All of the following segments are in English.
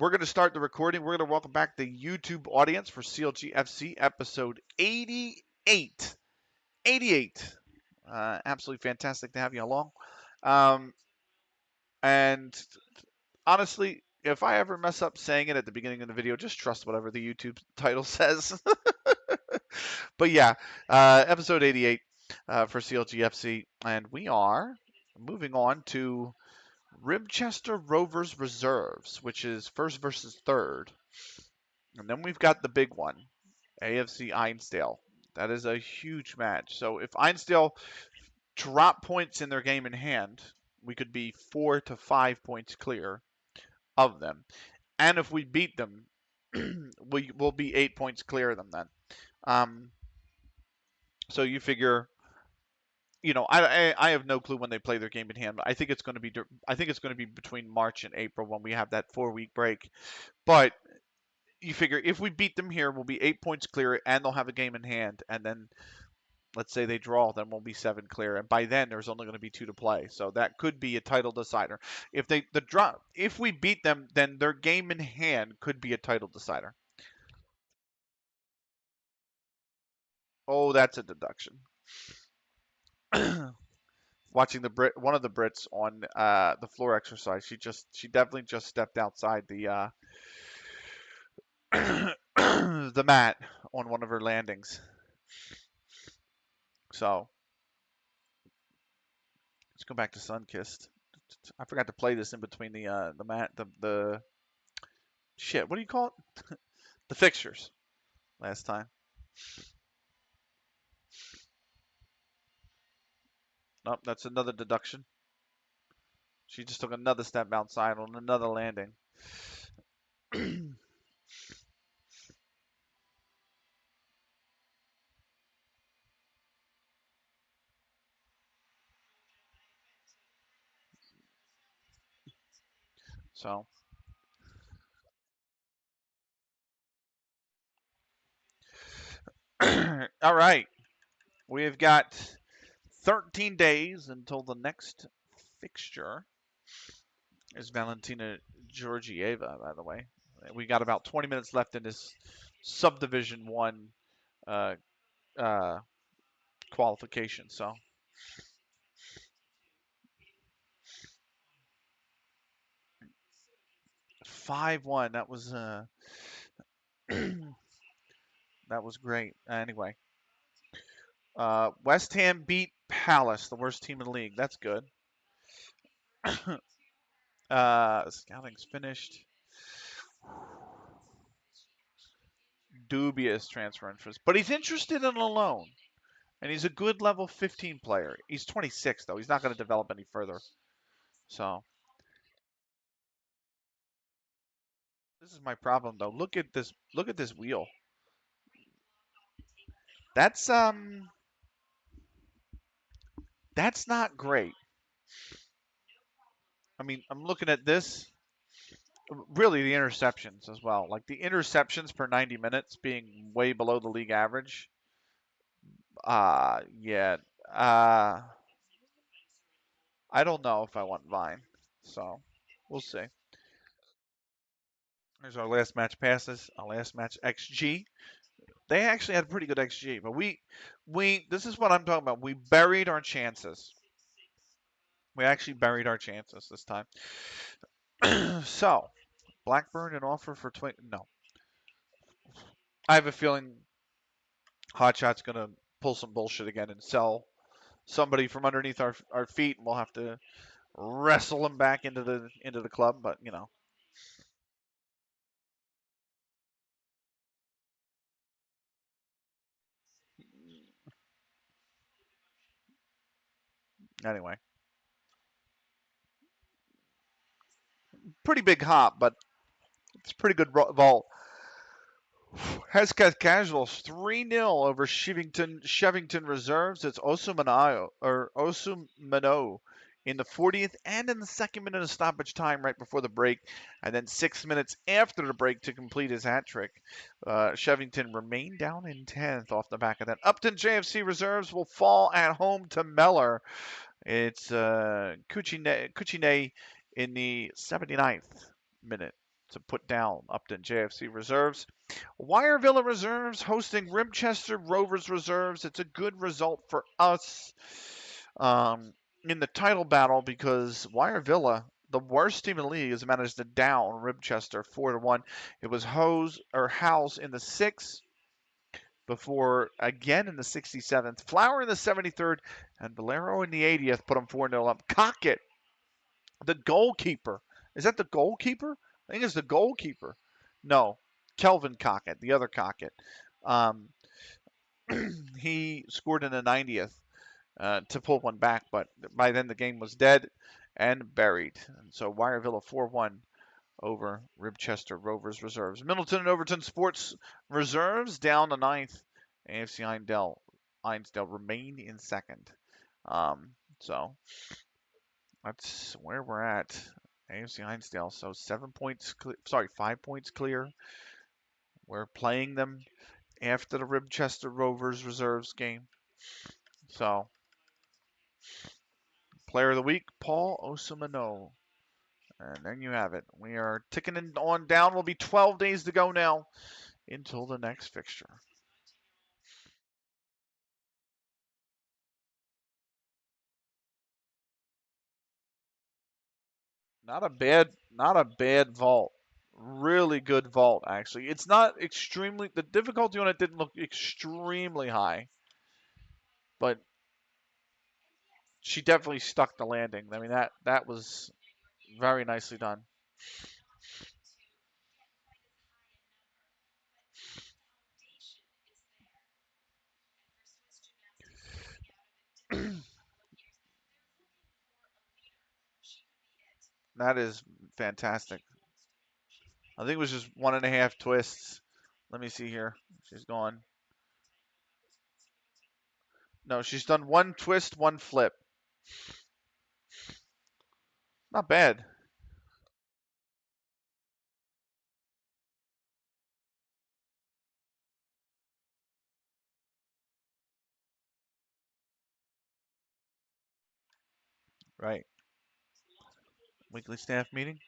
we're going to start the recording. We're going to welcome back the YouTube audience for CLG FC episode 88. 88. Absolutely fantastic to have you along. And honestly, if I ever mess up saying it at the beginning of the video, just trust whatever the YouTube title says. But yeah, episode 88 for CLG FC. And we are moving on to Ribchester Rovers Reserves, which is first versus third. And then we've got the big one, AFC Einsdale. That is a huge match. So if Einsdale drop points in their game in hand, we could be 4 to 5 points clear of them. And if we beat them, we will be 8 points clear of them then. So you figure, I have no clue when they play their game in hand. But I think it's going to be between March and April when we have that 4-week break. But you figure if we beat them here, we'll be 8 points clear, and they'll have a game in hand. And then, let's say they draw, then we'll be 7 clear. And by then, there's only going to be 2 to play. So that could be a title decider. If we beat them, then their game in hand could be a title decider. Oh, that's a deduction. Watching one of the Brits on the floor exercise, she definitely just stepped outside the the mat on one of her landings. So let's go back to Sunkissed. I forgot to play this in between the mat the shit. What do you call it? The fixtures last time. Nope, that's another deduction. She just took another step outside on another landing. So, all right. We've got 13 days until the next fixture. Is Valentina Georgieva, by the way. We got about 20 minutes left in this Subdivision 1 qualification. So 5-1. That was that was great. Anyway, West Ham beat Palace, the worst team in the league. That's good. Scouting's finished. Dubious transfer interest, but he's interested in a loan, and he's a good level 15 player. He's 26 though. He's not going to develop any further. So this is my problem though. Look at this. Look at this wheel. That's not great. I mean, I'm looking at this. Really, the interceptions as well. Like the interceptions per 90 minutes being way below the league average. Yeah. I don't know if I want Vine. So we'll see. There's our last match passes, our last match XG. They actually had pretty good XG, but this is what I'm talking about. We buried our chances. We actually buried our chances this time. So, Blackburn an offer for no. I have a feeling Hotshot's gonna pull some bullshit again and sell somebody from underneath our feet, and we'll have to wrestle him back into the club. But anyway, pretty big hop, but it's a pretty good vault. Hesketh Casuals 3-0 over Shevington Reserves. It's Osumano in the 40th and in the second minute of stoppage time right before the break, and then 6 minutes after the break to complete his hat trick. Shevington remained down in 10th off the back of that. Upton JFC Reserves will fall at home to Meller. It's Kuchine in the 79th minute. to put down Upton JFC reserves. Wire Villa reserves hosting Ribchester Rovers reserves. It's a good result for us in the title battle because Wire Villa, the worst team in the league, has managed to down Ribchester 4-1. It was House in the 6th, before again in the 67th, Flower in the 73rd, and Valero in the 80th put them 4-0 up. Cockett, the goalkeeper. Is that the goalkeeper? I think it's the goalkeeper. No, Kelvin Cockett, the other Cockett. Um, he scored in the 90th to pull one back, but by then the game was dead and buried. And so Wire Villa 4-1 over Ribchester Rovers reserves. Middleton and Overton Sports reserves down to 9th. AFC Einsdale remain in 2nd. So that's where we're at. AFC Einsdale. So 5 points clear. We're playing them after the Ribchester Rovers reserves game. So player of the week, Paul Osamano. And then you have it. We are ticking on down. Will be 12 days to go now until the next fixture. Not a bad vault. Really good vault, actually. It's not extremely. The difficulty on it didn't look extremely high, but she definitely stuck the landing. I mean, that was very nicely done. That is fantastic. I think it was just 1.5 twists. Let me see here. She's gone. No, she's done 1 twist, 1 flip. Not bad. Right. Weekly staff meeting.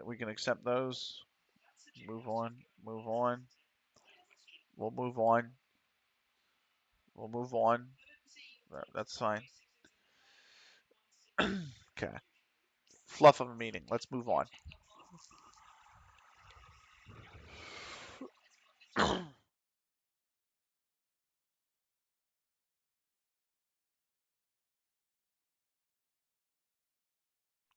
We can accept those. Move on. Move on. We'll move on. We'll move on. That's fine. Okay. Fluff of a meeting. Let's move on.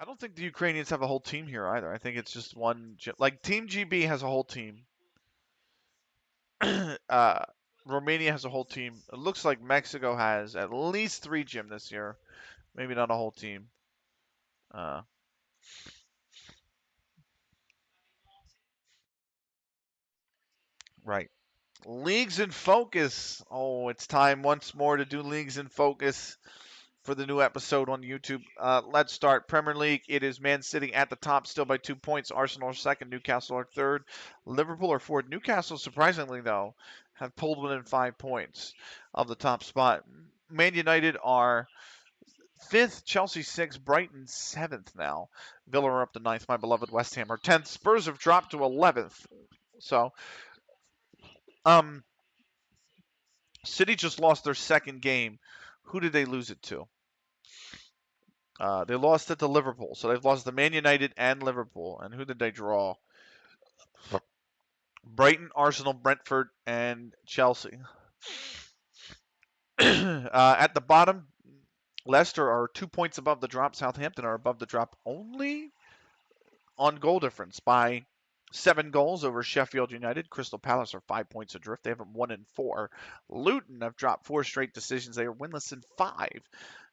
I don't think the Ukrainians have a whole team here either. I think it's just one. Like Team GB has a whole team. uh, Romania has a whole team. It looks like Mexico has at least 3 gym this year. Maybe not a whole team. Uh, right. Leagues in focus. Oh, it's time once more to do leagues in focus for the new episode on YouTube. Let's start. Premier League. It is Man City at the top, still by 2 points. Arsenal are second. Newcastle are third. Liverpool are fourth. Newcastle, surprisingly though, have pulled within 5 points of the top spot. Man United are fifth. Chelsea sixth. Brighton seventh now. Villa are up to ninth. My beloved West Ham are 10th. Spurs have dropped to 11th. So, um, City just lost their second game. Who did they lose it to? They lost it to Liverpool. So they've lost to Man United and Liverpool. And who did they draw? Brighton, Arsenal, Brentford, and Chelsea. At the bottom, Leicester are 2 points above the drop. Southampton are above the drop only on goal difference by 7 goals over Sheffield United. Crystal Palace are 5 points adrift. They haven't won in 4. Luton have dropped 4 straight decisions. They are winless in 5,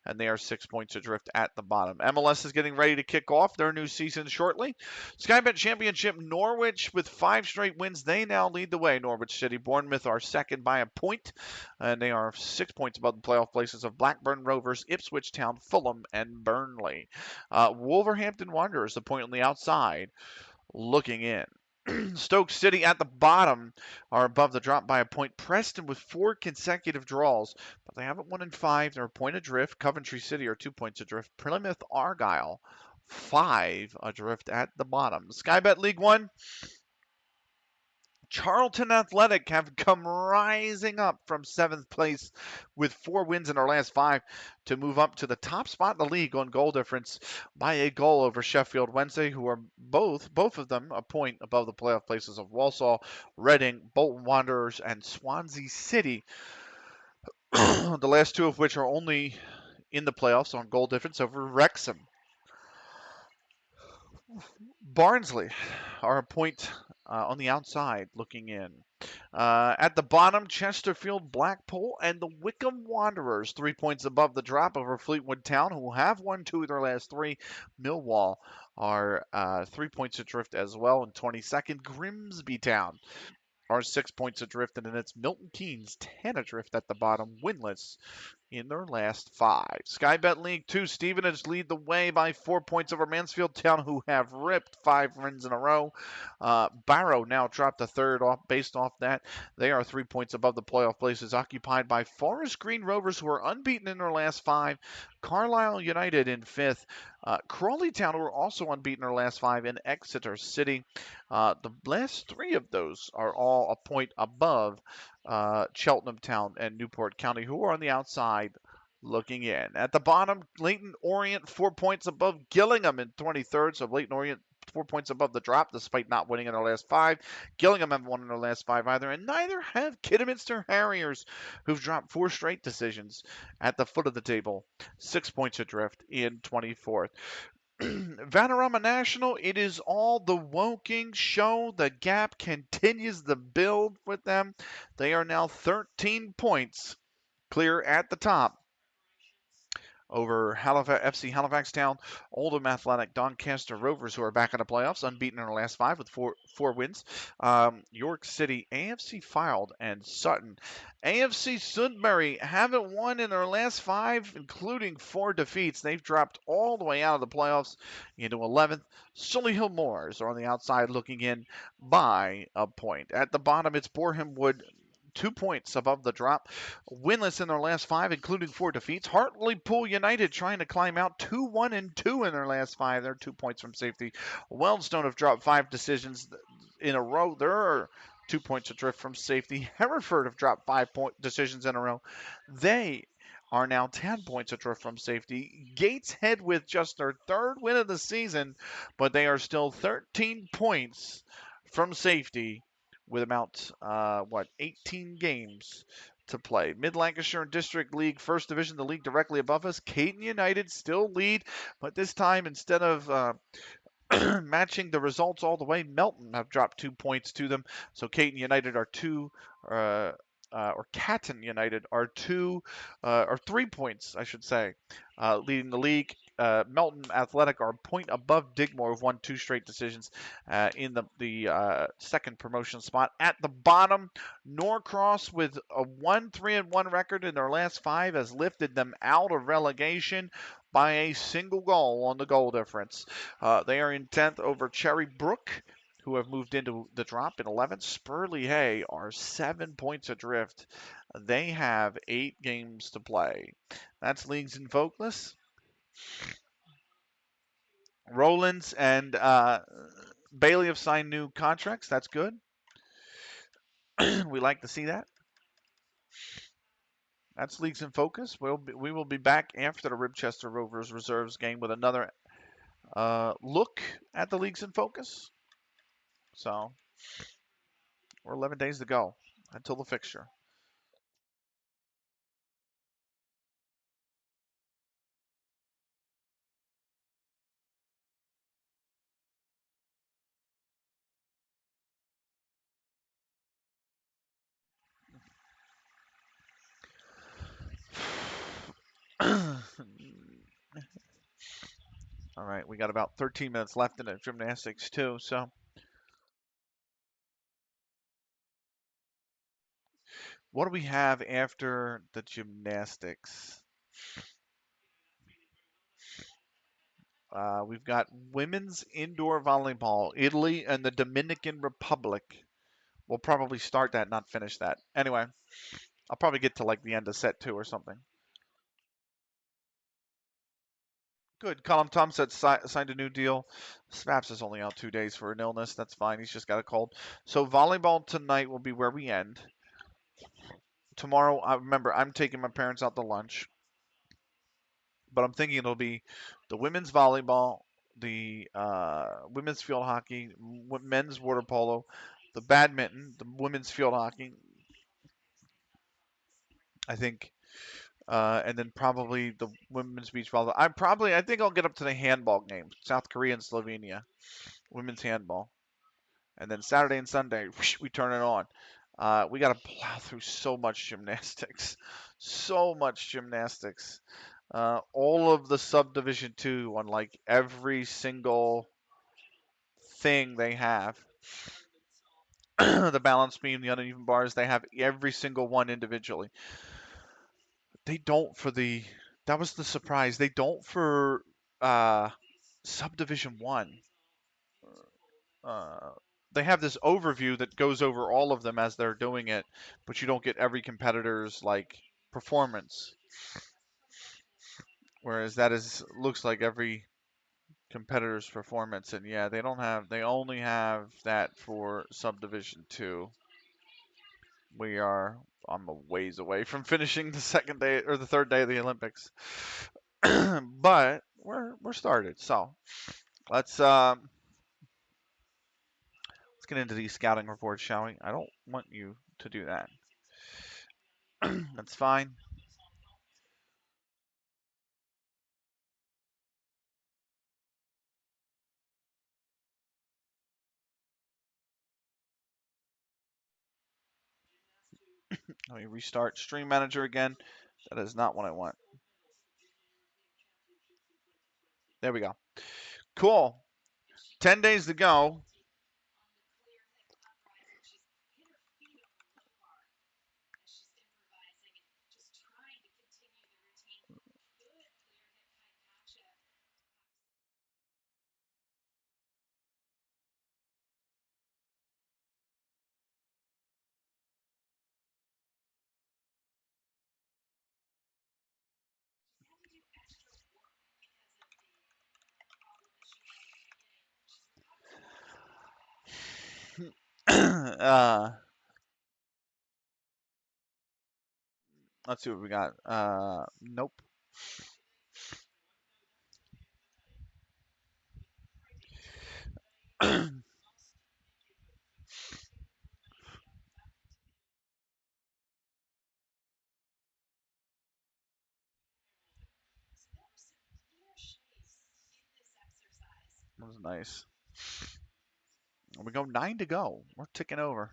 and they are 6 points adrift at the bottom. MLS is getting ready to kick off their new season shortly. Sky Bet Championship, Norwich with 5 straight wins. They now lead the way. Norwich City, Bournemouth are second by a point, and they are 6 points above the playoff places of Blackburn Rovers, Ipswich Town, Fulham, and Burnley. Wolverhampton Wanderers, a point on the outside, looking in. Stoke City at the bottom are above the drop by a point. Preston with 4 consecutive draws, but They haven't won in 5. They're a point adrift. Coventry City are 2 points adrift. Plymouth Argyle, 5 adrift at the bottom. Sky Bet League One. Charlton Athletic have come rising up from 7th place with 4 wins in their last 5 to move up to the top spot in the league on goal difference by a goal over Sheffield Wednesday, who are both of them a point above the playoff places of Walsall, Reading, Bolton Wanderers, and Swansea City. The last 2 of which are only in the playoffs on goal difference over Wrexham. Barnsley are a point on the outside looking in. At the bottom, Chesterfield, Blackpool, and the Wycombe Wanderers, 3 points above the drop over Fleetwood Town, who have won 2 of their last 3. Millwall are 3 points adrift as well in 22nd. Grimsby Town are 6 points adrift, and then it's Milton Keynes 10 adrift at the bottom, winless in their last 5. Sky Bet League 2, Stevenage lead the way by 4 points over Mansfield Town, who have ripped 5 wins in a row. Barrow now dropped to 3rd based off that. They are 3 points above the playoff places, occupied by Forest Green Rovers, who are unbeaten in their last 5. Carlisle United in 5th. Crawley Town, who are also unbeaten in their last 5, and Exeter City. The last 3 of those are all a point above Cheltenham Town and Newport County, who are on the outside looking in. At the bottom, Leyton Orient 4 points above Gillingham in 23rd. So Leyton Orient 4 points above the drop, despite not winning in their last 5. Gillingham haven't won in their last 5 either, and neither have Kidderminster Harriers, who've dropped 4 straight decisions at the foot of the table. 6 points adrift in 24th. Vanarama National, it is all the Woking show. The gap continues to build with them. They are now 13 points clear at the top over FC Halifax Town, Oldham Athletic, Doncaster Rovers, who are back in the playoffs, unbeaten in their last 5 with four wins. York City, AFC Fylde, and Sutton. AFC Sudbury haven't won in their last 5, including 4 defeats. They've dropped all the way out of the playoffs into 11th. Solihull Moors are on the outside looking in by a point. At the bottom, it's Boreham Wood, 2 points above the drop, winless in their last 5, including 4 defeats. Hartlepool United trying to climb out 2-1-2 in their last 5. They're 2 points from safety. Wealdstone have dropped 5 decisions in a row. They're 2 points adrift from safety. Hereford have dropped 5 decisions in a row. They are now 10 points adrift from safety. Gateshead with just their 3rd win of the season, but they are still 13 points from safety with about 18 games to play. Mid Lancashire District League, First Division, the league directly above us. Caden United still lead, but this time instead of matching the results all the way, Melton have dropped 2 points to them. So Caden United are or Catton United are 3 points, I should say, leading the league. Melton Athletic are a point above Digmore, who've won 2 straight decisions in the second promotion spot. At the bottom, Norcross with a 1-3-1 record in their last 5 has lifted them out of relegation by a single goal on the goal difference. They are in 10th over Cherry Brook, who have moved into the drop in 11th. Spurley Hay are 7 points adrift. They have 8 games to play. That's leagues in focus. Rollins and Bailey have signed new contracts. That's good. We like to see that. That's leagues in focus. We will be back after the Ribchester Rovers reserves game with another look at the leagues in focus. So we're 11 days to go until the fixture. All right, we got about 13 minutes left in the gymnastics too, so what do we have after the gymnastics? We've got women's indoor volleyball, Italy and the Dominican Republic. We'll probably start that, not finish that. Anyway, I'll probably get to like the end of set 2 or something. Good. Colin Tom said signed a new deal. Snaps is only out 2 days for an illness. That's fine. He's just got a cold. So volleyball tonight will be where we end. Tomorrow, I remember I'm taking my parents out to lunch, but I'm thinking it'll be the women's volleyball, the women's field hockey, men's water polo, the badminton, the women's field hockey. I think, and then probably the women's beach volleyball. I think I'll get up to the handball game, South Korea and Slovenia, women's handball. And then Saturday and Sunday, whoosh, we turn it on. We got to plow through so much gymnastics, so much gymnastics. All of the subdivision 2 on like every single thing they have. The balance beam, the uneven bars, they have every single one individually. They don't for the. That was the surprise. They don't for subdivision 1. uh, they have this overview that goes over all of them as they're doing it, but you don't get every competitor's like performance. Whereas that is looks like every competitor's performance, and yeah, they only have that for subdivision 2. We are I'm a ways away from finishing the second day or the third day of the Olympics, but we're started. So let's um, let's get into these scouting reports, shall we? I don't want you to do that. That's fine. Let me restart Stream Manager again. That is not what I want. There we go. Cool. 10 days to go. uh, let's see what we got. Nope. That was nice. We go 9 to go. We're ticking over.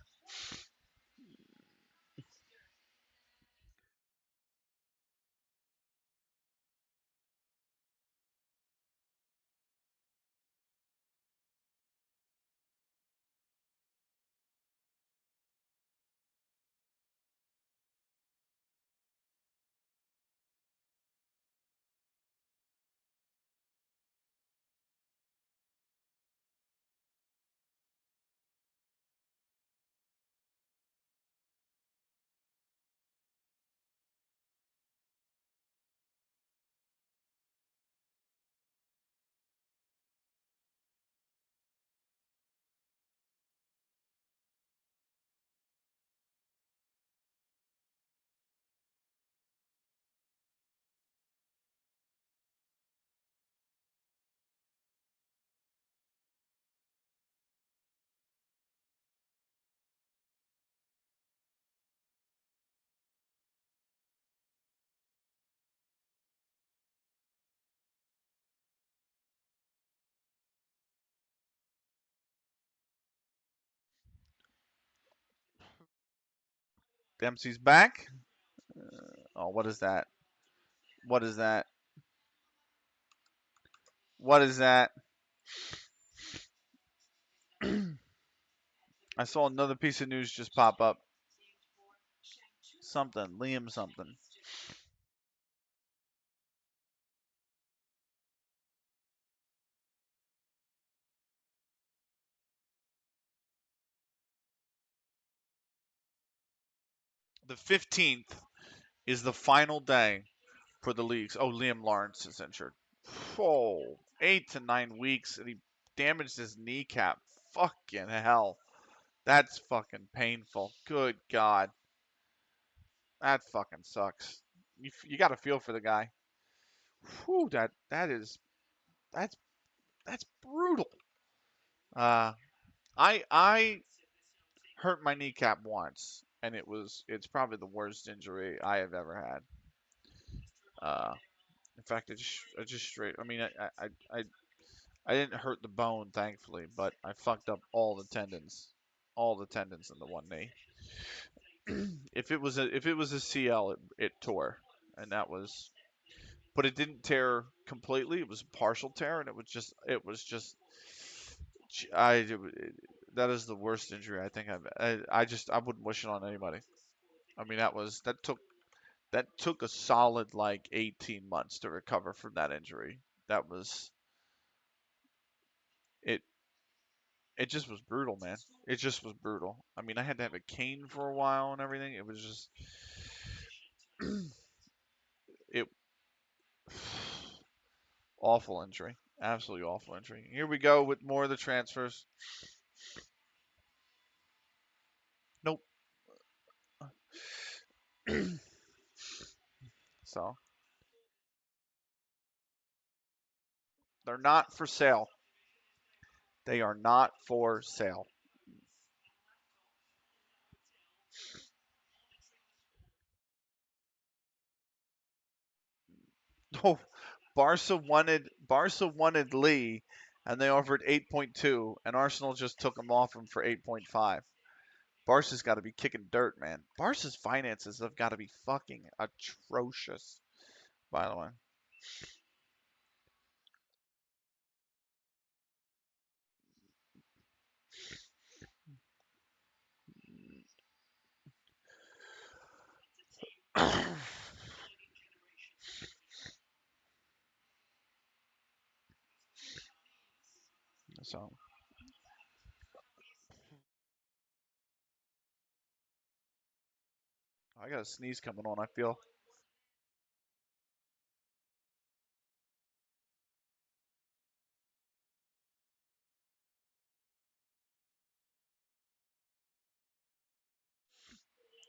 Dempsey's back. Oh, what is that? What is that? What is that? I saw another piece of news just pop up. Something. Liam something. The 15th is the final day for the leagues. Oh, Liam Lawrence is injured. Oh, 8 to 9 weeks, and he damaged his kneecap. Fucking hell. That's fucking painful. Good God. That fucking sucks. You got to feel for the guy. Whew, that's that's brutal. Uh, I hurt my kneecap once, and it's probably the worst injury I have ever had. Uh, in fact, I just straight. I mean, I didn't hurt the bone, thankfully, but I fucked up all the tendons in the one knee. If it was a CL, it tore, and that was. But it didn't tear completely. It was a partial tear, and it was just. I it, that is the worst injury I think I wouldn't wish it on anybody. I mean that took a solid like 18 months to recover from that injury. That was it. It just was brutal, man. It just was brutal. I mean, I had to have a cane for a while and everything. It was just it awful injury. Absolutely awful injury. Here we go with more of the transfers. Nope. So they're not for sale. They are not for sale. Oh, Barca wanted Lee, and they offered 8.2, and Arsenal just took him off him for 8.5. Barca's got to be kicking dirt, man. Barca's finances have got to be fucking atrocious. By the way, so I got a sneeze coming on. I feel.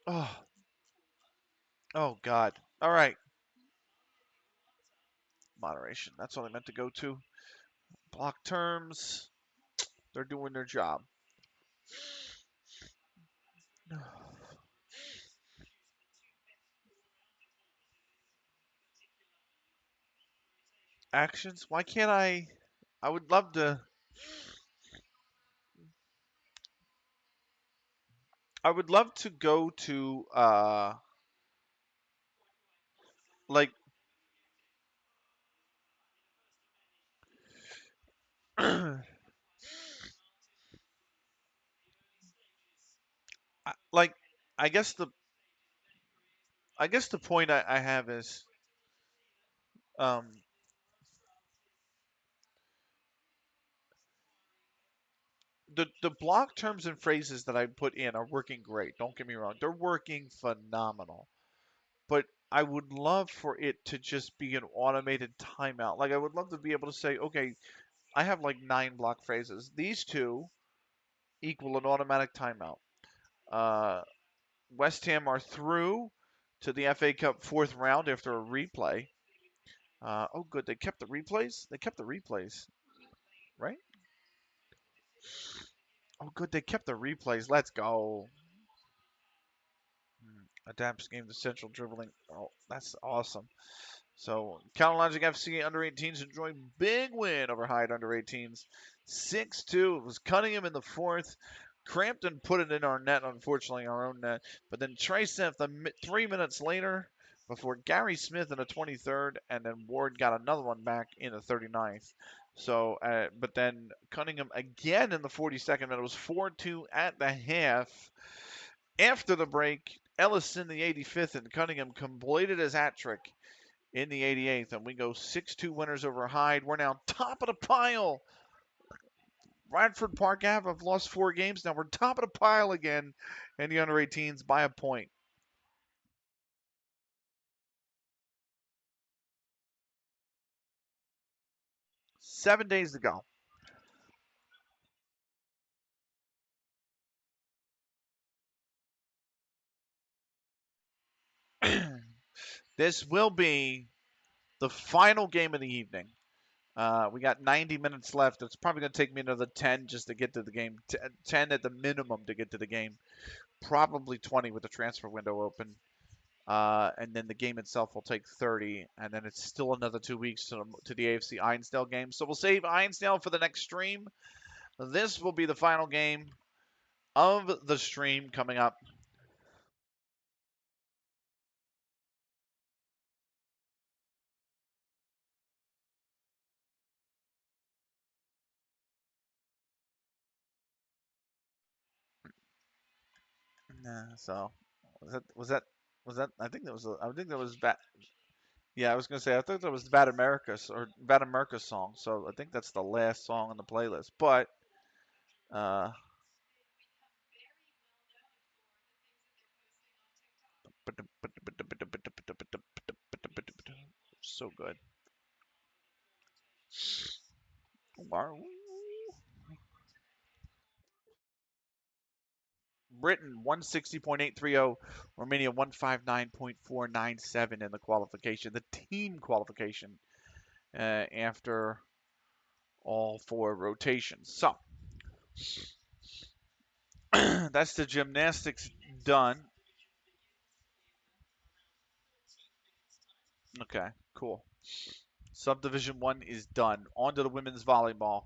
Oh, oh God. All right, moderation. That's what I meant to go to. Block terms. They're doing their job. Actions. Why can't I? I would love to. I would love to go to like like I guess the point I have is um the block terms and phrases that I put in are working great. Don't get me wrong. They're working phenomenal. But I would love for it to just be an automated timeout. Like I would love to be able to say, okay, I have like 9 block phrases. These two equal an automatic timeout. Uh, West Ham are through to the FA Cup fourth round after a replay. Oh, good. They kept the replays. They kept the replays, right? Oh, good. They kept the replays. Let's go. Adapts game to central dribbling. Oh, that's awesome. So, Logic FC under 18s enjoying big win over Hyde under 18s. 6-2. It was Cunningham in the fourth. Crampton put it in our net, unfortunately, our own net. But then Trace 3 minutes later, before Gary Smith in the 23rd, and then Ward got another one back in the 39th. So, but then Cunningham again in the 42nd minute. It was 4-2 at the half. After the break, Ellis in the 85th, and Cunningham completed his hat trick in the 88th, and we go 6-2 winners over Hyde. We're now top of the pile. Radford Park Ave have lost 4 games. Now we're top of the pile again in the under 18s by a point. 7 days to go. This will be the final game of the evening. We got 90 minutes left. It's probably going to take me another 10 just to get to the game. 10 at the minimum to get to the game. Probably 20 with the transfer window open. And then the game itself will take 30. And then it's still another 2 weeks to the AFC Einsdale game. So we'll save Einsdale for the next stream. This will be the final game of the stream coming up. So was that I think that was bad. Yeah, I was gonna say I thought that was Bad America's or Bad America's song. So I think that's the last song on the playlist. But uh, so good. Britain 160.830, Romania 159.497 in the qualification, the team qualification after all 4 rotations. So that's the gymnastics done. Okay, cool. Subdivision 1 is done. On to the women's volleyball.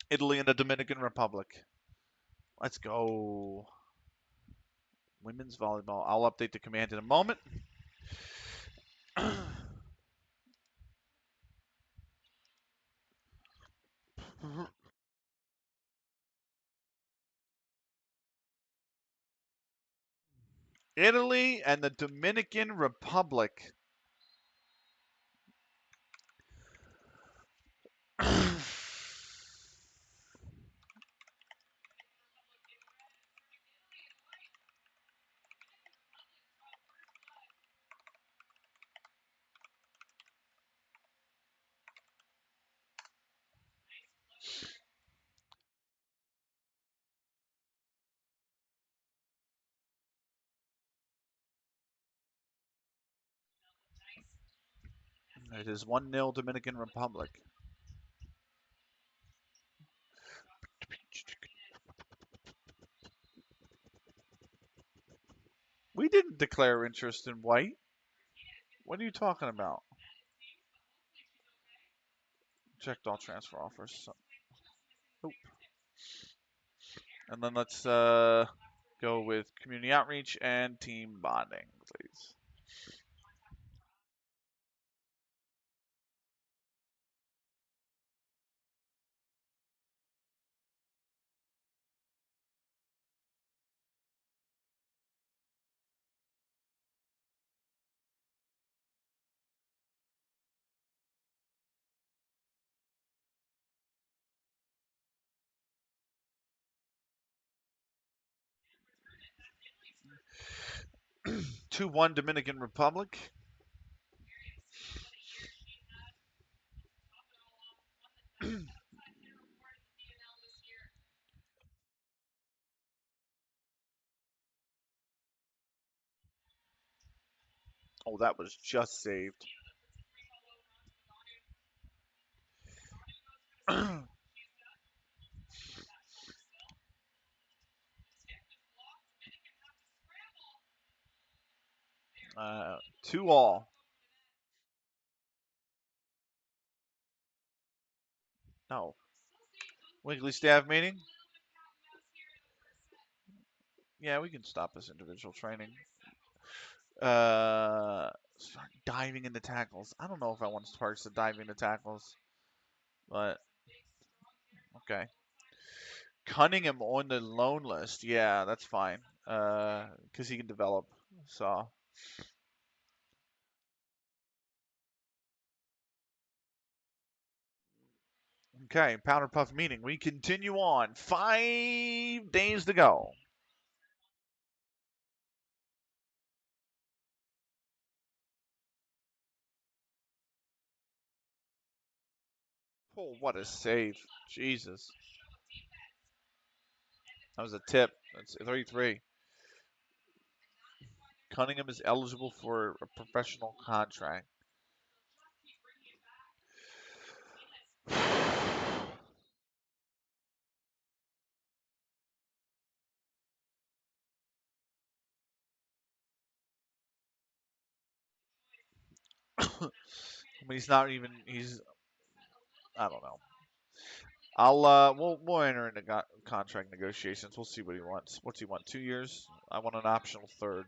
Italy and the Dominican Republic. Let's go. Women's volleyball. I'll update the command in a moment. Italy and the Dominican Republic. It is 1-0 Dominican Republic. We didn't declare interest in White. What are you talking about? Checked all transfer offers. So. Oh. And then let's go with community outreach and team bonding, please. Two 1 Dominican Republic. Oh, that was just saved. 2-2. No. Weekly staff meeting? Yeah, we can stop this individual training. Start diving into tackles. I don't know if I want Sparks to dive into tackles, but okay. Cunningham on the loan list. Yeah, that's fine. Because he can develop. So. Okay, Powder Puff meeting. We continue on. 5 days to go. Oh, what a save. Jesus. That was a tip. That's 33. Cunningham is eligible for a professional contract. I mean, he's not even. He's. I don't know. We'll enter into contract negotiations. We'll see what he wants. What's he want? 2 years? I want an optional third.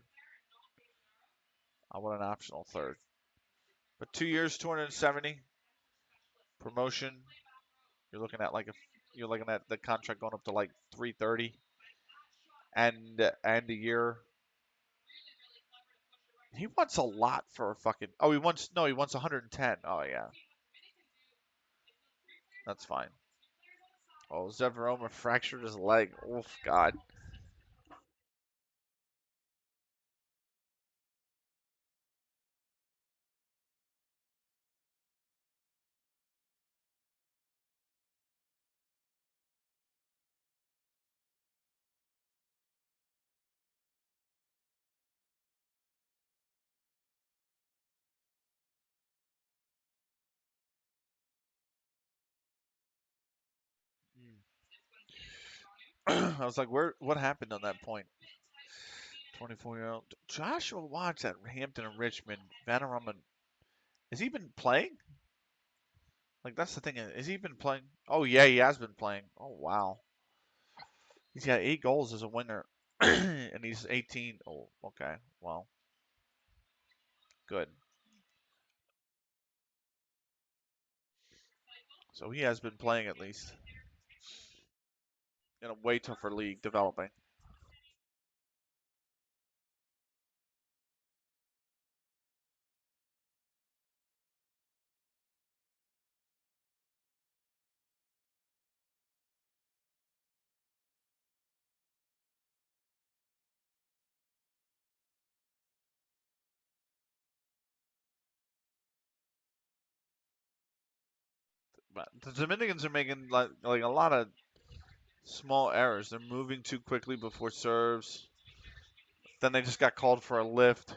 I want an optional third. But 2 years, 270 promotion. You're looking at you're looking at the contract going up to like 330, and a year. He wants a lot for a fucking. Oh, he wants 110. Oh yeah, that's fine. Oh, Zeveroma fractured his leg. Oof, God. I was like, what happened on that point? 24-year-old Joshua Watts at Hampton and Richmond. Vanarama. Has he been playing? Like, that's the thing. Has he been playing? Oh, yeah, he has been playing. Oh, wow. He's got 8 goals as a winner. And he's 18. Oh, okay. Well, good. So he has been playing at least in a way tougher league developing. But the Dominicans are making like a lot of small errors. They're moving too quickly before serves. Then they just got called for a lift.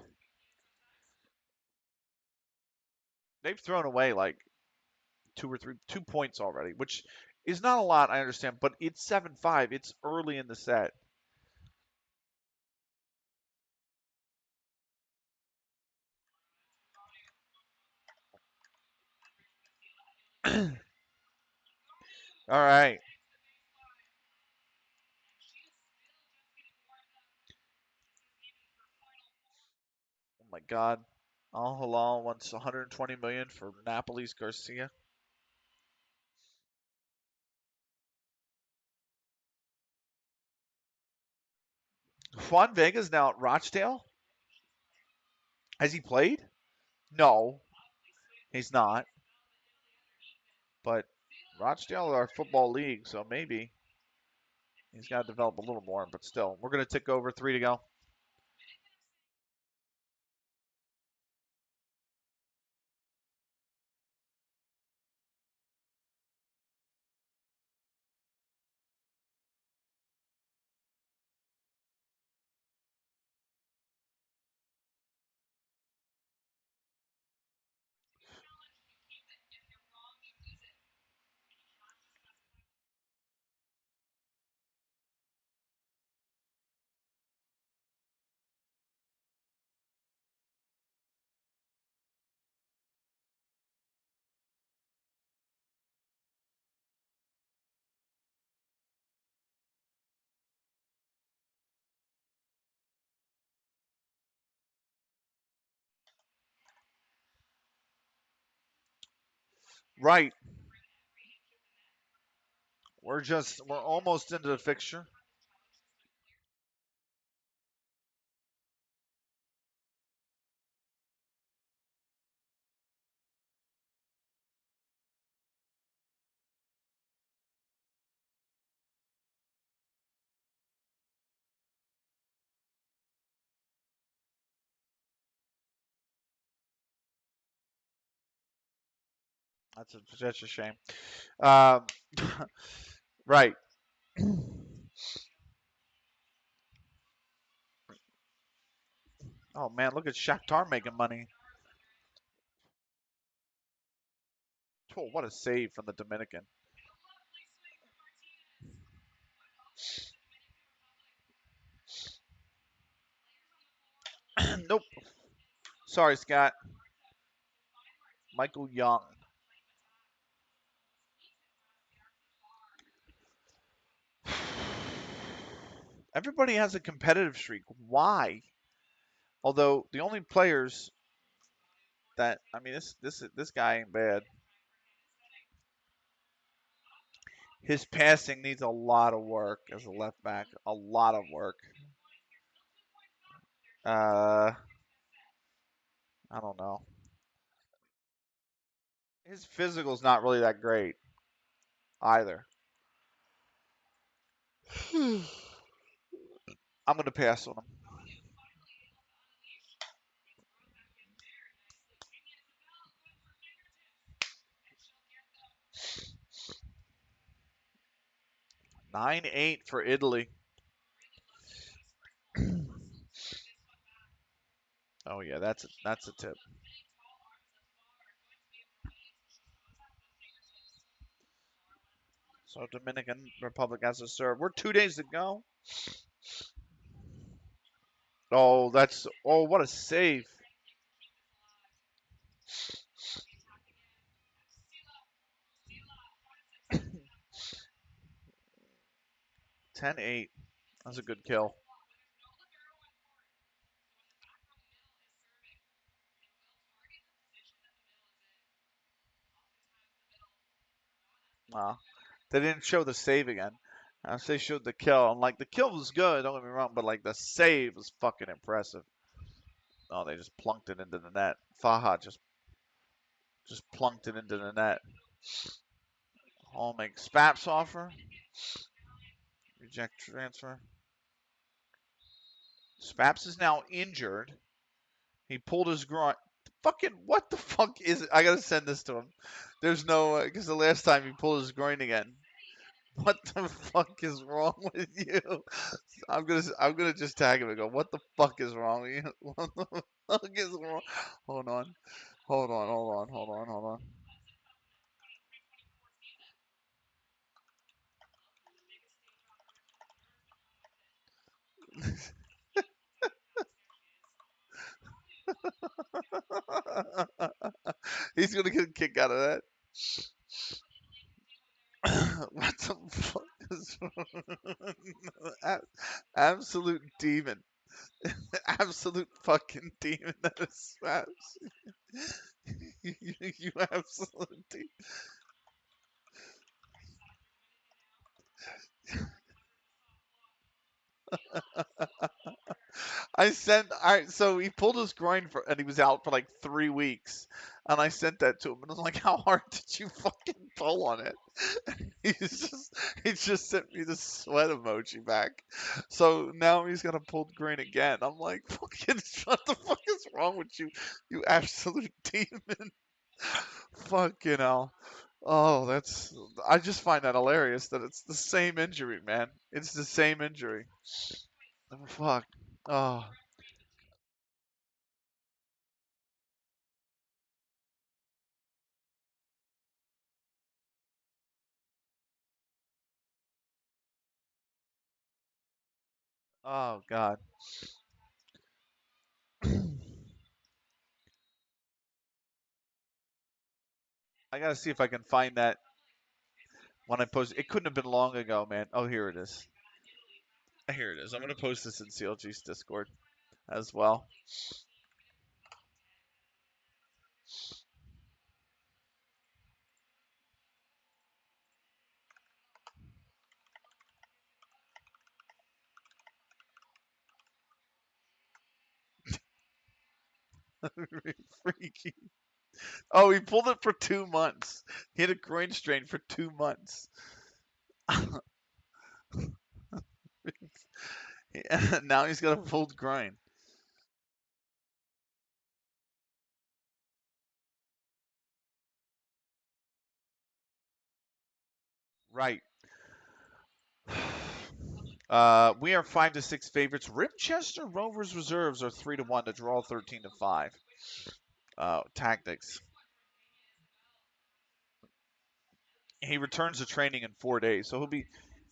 They've thrown away like 2 points already, which is not a lot, I understand, but it's 7-5. It's early in the set. All right. Oh my God. Al Hilal wants 120 million for Napoli's Garcia. Juan Vega's now at Rochdale. Has he played? No, he's not. But Rochdale are a football league, so maybe he's got to develop a little more. But still, we're going to tick over 3 to go. Right. We're almost into the fixture. That's a shame. Um, right. Oh man, look at Shakhtar making money. Oh, what a save from the Dominican. Nope. Sorry, Scott. Michael Young. Everybody has a competitive streak. Why? Although the only players that I mean, this guy ain't bad. His passing needs a lot of work as a left back. A lot of work. Uh, I don't know. His physical's not really that great either. I'm gonna pass on him. 9-8 for Italy. Oh yeah, that's a tip. So Dominican Republic has to serve. We're 2 days to go. Oh, what a save. 10-8. That's a good kill. Uh, they didn't show the save again. They showed the kill. I'm like, the kill was good, don't get me wrong, but like the save was fucking impressive. Oh, they just plunked it into the net. Faha just plunked it into the net. Hall makes Spaps offer. Reject transfer. Spaps is now injured. He pulled his groin. Fucking what the fuck is it? I gotta send this to him. There's no because the last time he pulled his groin again. What the fuck is wrong with you? I'm gonna just tag him and go. What the fuck is wrong with you? What the fuck is wrong? Hold on, hold on. He's gonna get a kick out of that. What the fuck is wrong? Absolute demon. Absolute fucking demon that is Smash. You absolute demon. I sent. I so he pulled his groin for, and he was out for like 3 weeks. And I sent that to him, and I was like, "How hard did you fucking pull on it?" He just sent me the sweat emoji back. So now he's gonna pull the groin again. I'm like, "Fucking, what the fuck is wrong with you? You absolute demon!" Fucking hell. Oh, that's. I just find that hilarious that it's the same injury, man. It's the same injury. Oh, fuck. Oh. Oh God. I gotta see if I can find that when I post. It couldn't have been long ago, man. Oh, here it is. Here it is. I'm gonna post this in CLG's Discord as well. Freaky. Oh, he pulled it for 2 months. He had a groin strain for 2 months. Now he's got a pulled groin. Right. We are 5-6 favorites. Rimchester Rovers reserves are 3-1 to draw 13-5. Tactics. He returns to training in 4 days, so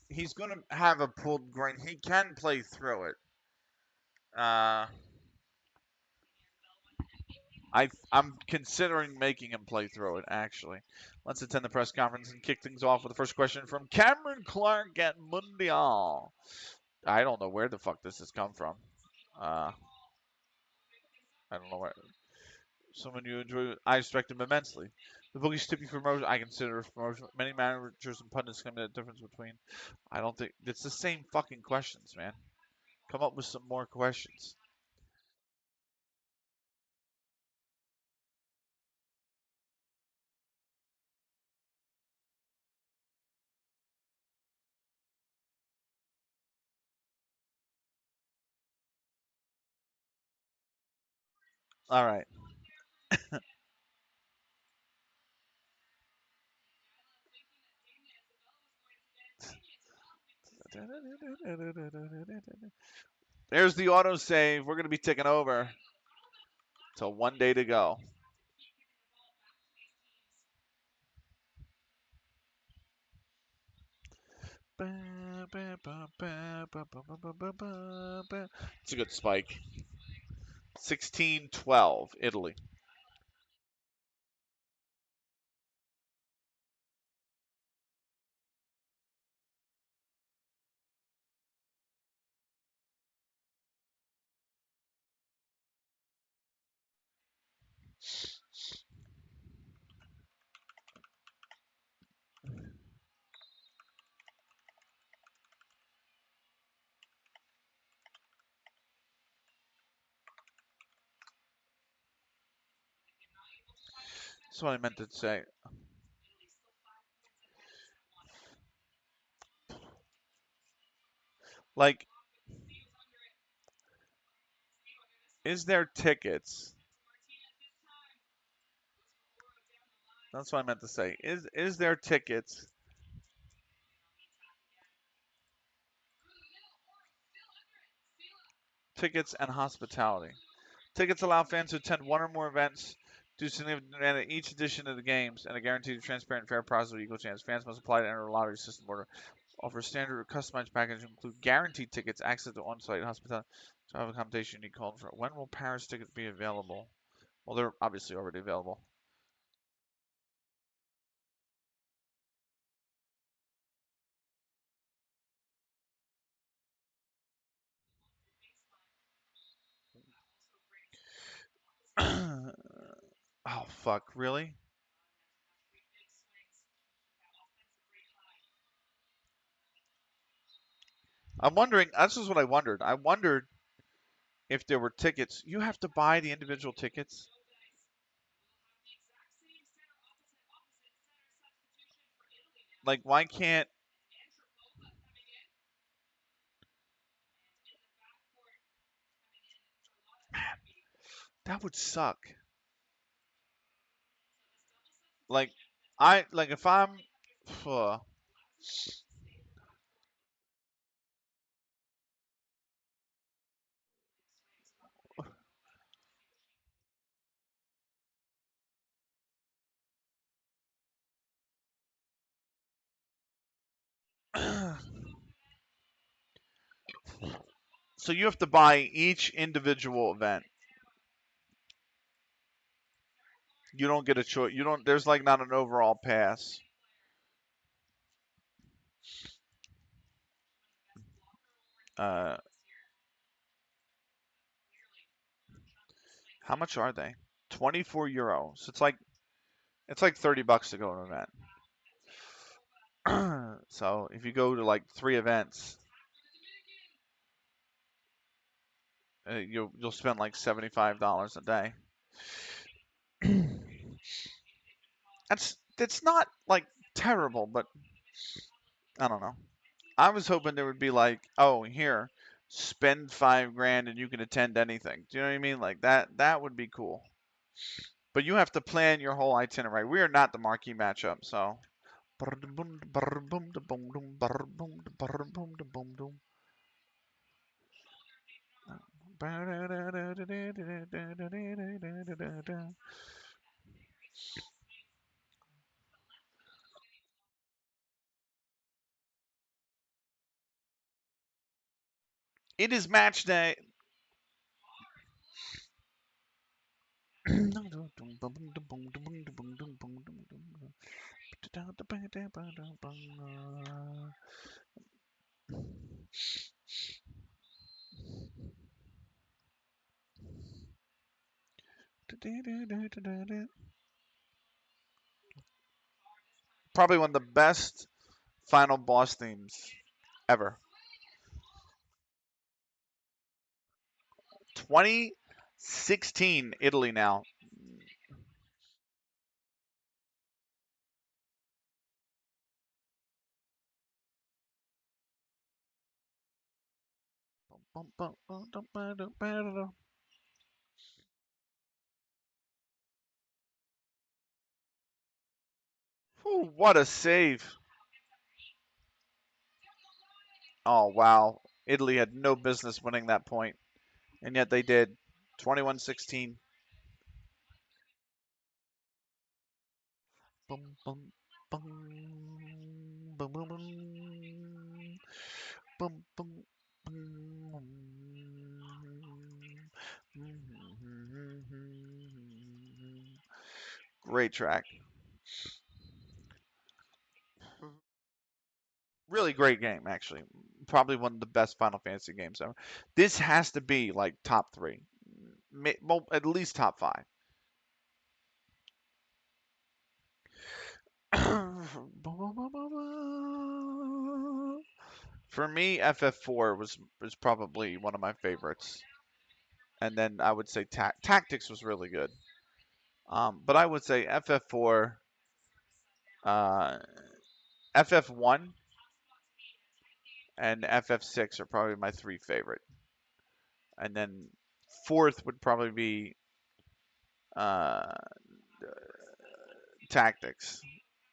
he's going to have a pulled groin. He can play through it. I'm considering making him play through it, actually. Let's attend the press conference and kick things off with the first question from Cameron Clark at Mundial. I don't know where the fuck this has come from. I don't know where. Someone you enjoy. I respect him immensely. The bookie's tipping for promotion. I consider promotion. Many managers and pundits come to the difference between. I don't think it's the same fucking questions, man. Come up with some more questions. All right. There's the autosave. We're going to be taking over. So 1 day to go. It's a good spike. 16-12, Italy. That's what I meant to say. Like, is there tickets? That's what I meant to say. Is there tickets? Tickets and hospitality. Tickets allow fans to attend one or more events, do significant at each edition of the games, and a guaranteed transparent, fair process with equal chance. Fans must apply to enter a lottery system order. Offer standard or customized packages include guaranteed tickets, access to on-site hospitality, travel accommodation you need called for. When will Paris tickets be available? Well, they're obviously already available. Oh fuck, really? I'm wondering. That's just what I wondered. I wondered if there were tickets. You have to buy the individual tickets. Like, why can't that would suck? Like, if I'm, so you have to buy each individual event. You don't get a choice. You don't. There's like not an overall pass. Uh, how much are they? 24 euro. So it's like $30 to go to an event. So if you go to like 3 events, you'll spend like $75 a day. That's not like terrible, but I don't know. I was hoping there would be like, oh, here, spend 5 grand and you can attend anything. Do you know what I mean? Like that. That would be cool. But you have to plan your whole itinerary. We are not the marquee matchup, so It is match day. Probably one of the best final boss themes ever. 2016 Italy now. Ooh, what a save. Oh, wow. Italy had no business winning that point, and yet they did. 21-16. Bum, bum, bum, bum, bum, bum, bum, bum, Great track. Really great game, actually. Probably one of the best Final Fantasy games ever. This has to be like top three, well, at least top five. For me, FF4 was probably one of my favorites, and then I would say Tactics was really good. But I would say FF4, uh, FF1, and FF6 are probably my three favorite, and then fourth would probably be uh, Tactics,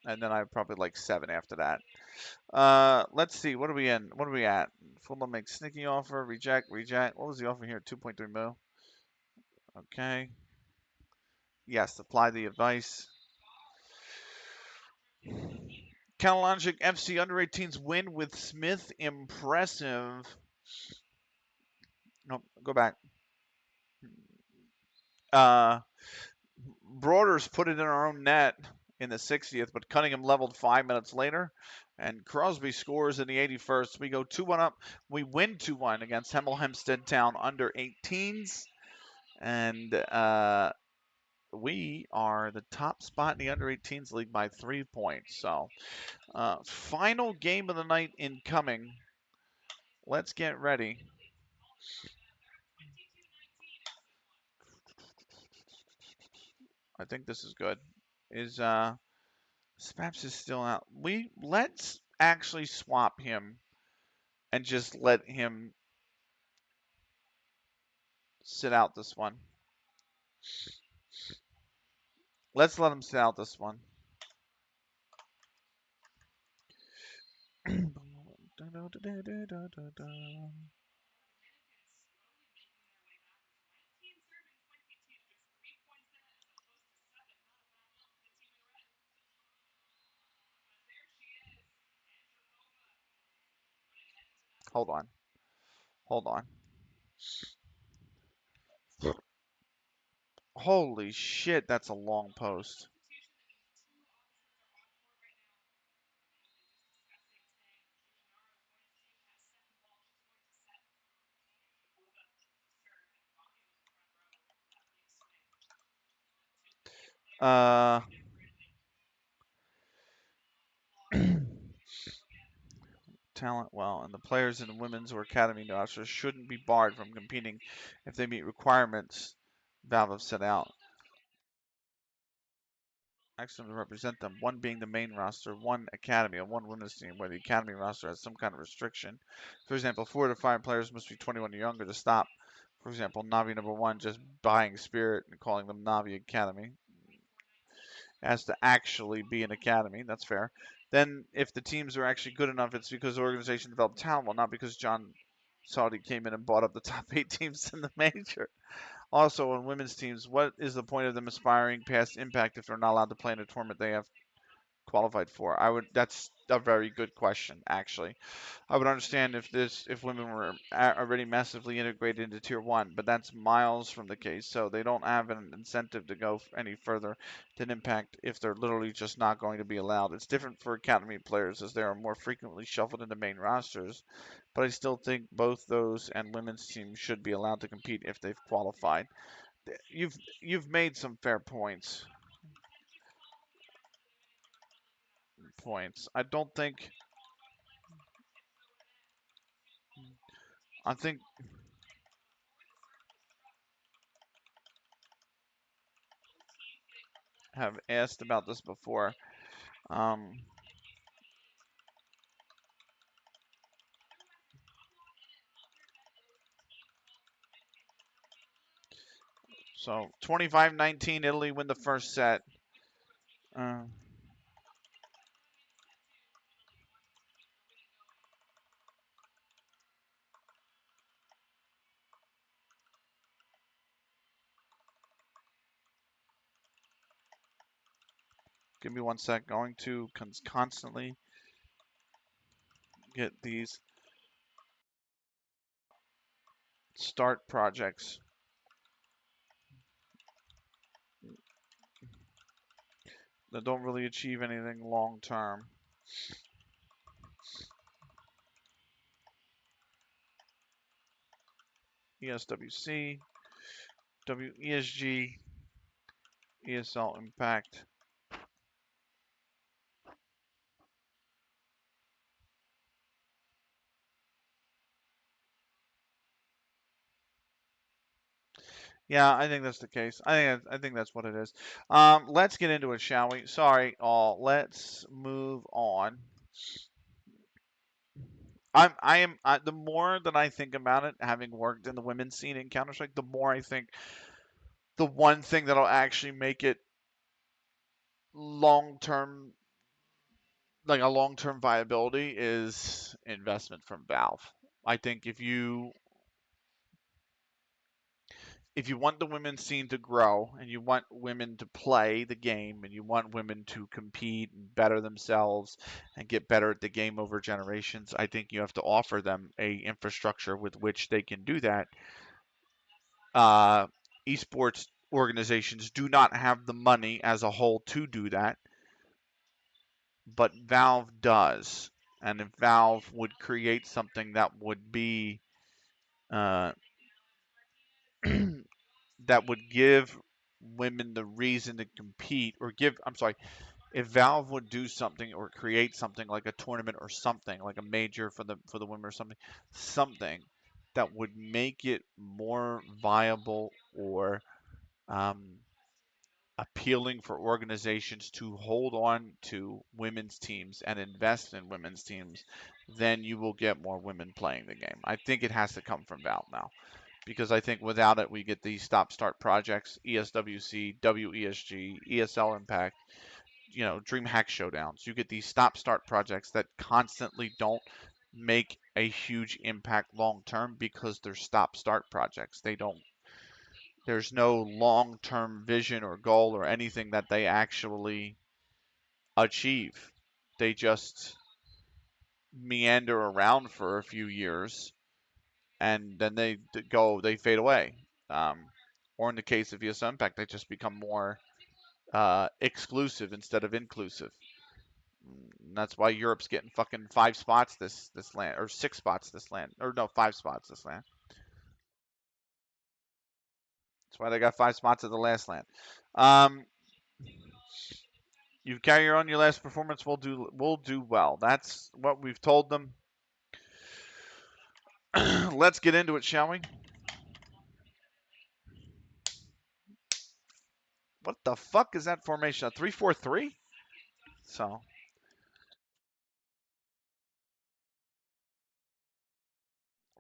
and then I probably like 7 after that. Let's see. What are we in? What are we at? Fulham makes sneaky offer. Reject. Reject. What was the offer here? 2.3 mil. Okay. Yes. Apply the advice. CLG FC under 18s win with Smith. Impressive. No, go back. Uh, Broaders put it in our own net in the 60th, but Cunningham leveled 5 minutes later, and Crosby scores in the 81st. We go 2-1 up. We win 2-1 against Hemel Hempstead Town under 18s, and we are the top spot in the under 18s league by 3 points. So, final game of the night incoming. Let's get ready. I think this is good. Is Spaps is still out. Let's actually swap him and just let him sit out this one. Let's let him sit out this one. Hold on. Hold on. Holy shit, that's a long post. Uh, talent well, and the players in the women's or academy rosters shouldn't be barred from competing if they meet requirements Valve have set out. Excellent to represent them, one being the main roster, one academy, and one women's team, where the academy roster has some kind of restriction. For example, 4 to 5 players must be 21 or younger to stop. For example, Navi number 1 just buying Spirit and calling them Navi Academy. It has to actually be an academy, that's fair. Then if the teams are actually good enough, it's because the organization developed talent, well, not because John Saudi came in and bought up the top 8 teams in the major. Also, on women's teams, what is the point of them aspiring past Impact if they're not allowed to play in a tournament they have qualified for? That's a very good question, actually. I would understand if women were already massively integrated into Tier 1, but that's miles from the case, so they don't have an incentive to go any further than Impact if they're literally just not going to be allowed. It's different for Academy players as they are more frequently shuffled into main rosters, but I still think both those and women's teams should be allowed to compete if they've qualified. You've made some fair points. I think have asked about this before. Um, so 25-19, Italy win the first set. Uh, Give me one sec. Going to constantly get these start projects that don't really achieve anything long term. ESWC, WESG, ESL Impact. Yeah, I think that's the case. I think that's what it is. Let's get into it, shall we? Sorry, all. Let's move on. The more that I think about it, having worked in the women's scene in Counter Strike, the more I think the one thing that'll actually make it long term, like a long term viability, is investment from Valve. I think if you want the women's scene to grow and you want women to play the game and you want women to compete and better themselves and get better at the game over generations, I think you have to offer them a infrastructure with which they can do that. uh, Esports organizations do not have the money as a whole to do that, but Valve does. And if Valve would create something that would be uh, that would give women the reason to compete, or I'm sorry, if Valve would do something or create something like a tournament or something like a major for the women or something that would make it more viable or um, appealing for organizations to hold on to women's teams and invest in women's teams, then you will get more women playing the game. I think it has to come from Valve now because I think without it, we get these stop-start projects, ESWC, WESG, ESL Impact, DreamHack Showdowns. You get these stop-start projects that constantly don't make a huge impact long term because they're stop-start projects. There's no long-term vision or goal or anything that they actually achieve. They just meander around for a few years and then they fade away. Um, or in the case of ESL Impact, they just become more exclusive instead of inclusive. And that's why Europe's getting fucking 5 spots this land, or 6 spots this land, or no, 5 spots this land. That's why they got 5 spots at the last land. Um, You carry on your last performance, we'll do well. That's what we've told them. Let's get into it, shall we? What the fuck is that formation? A 3-4-3? So,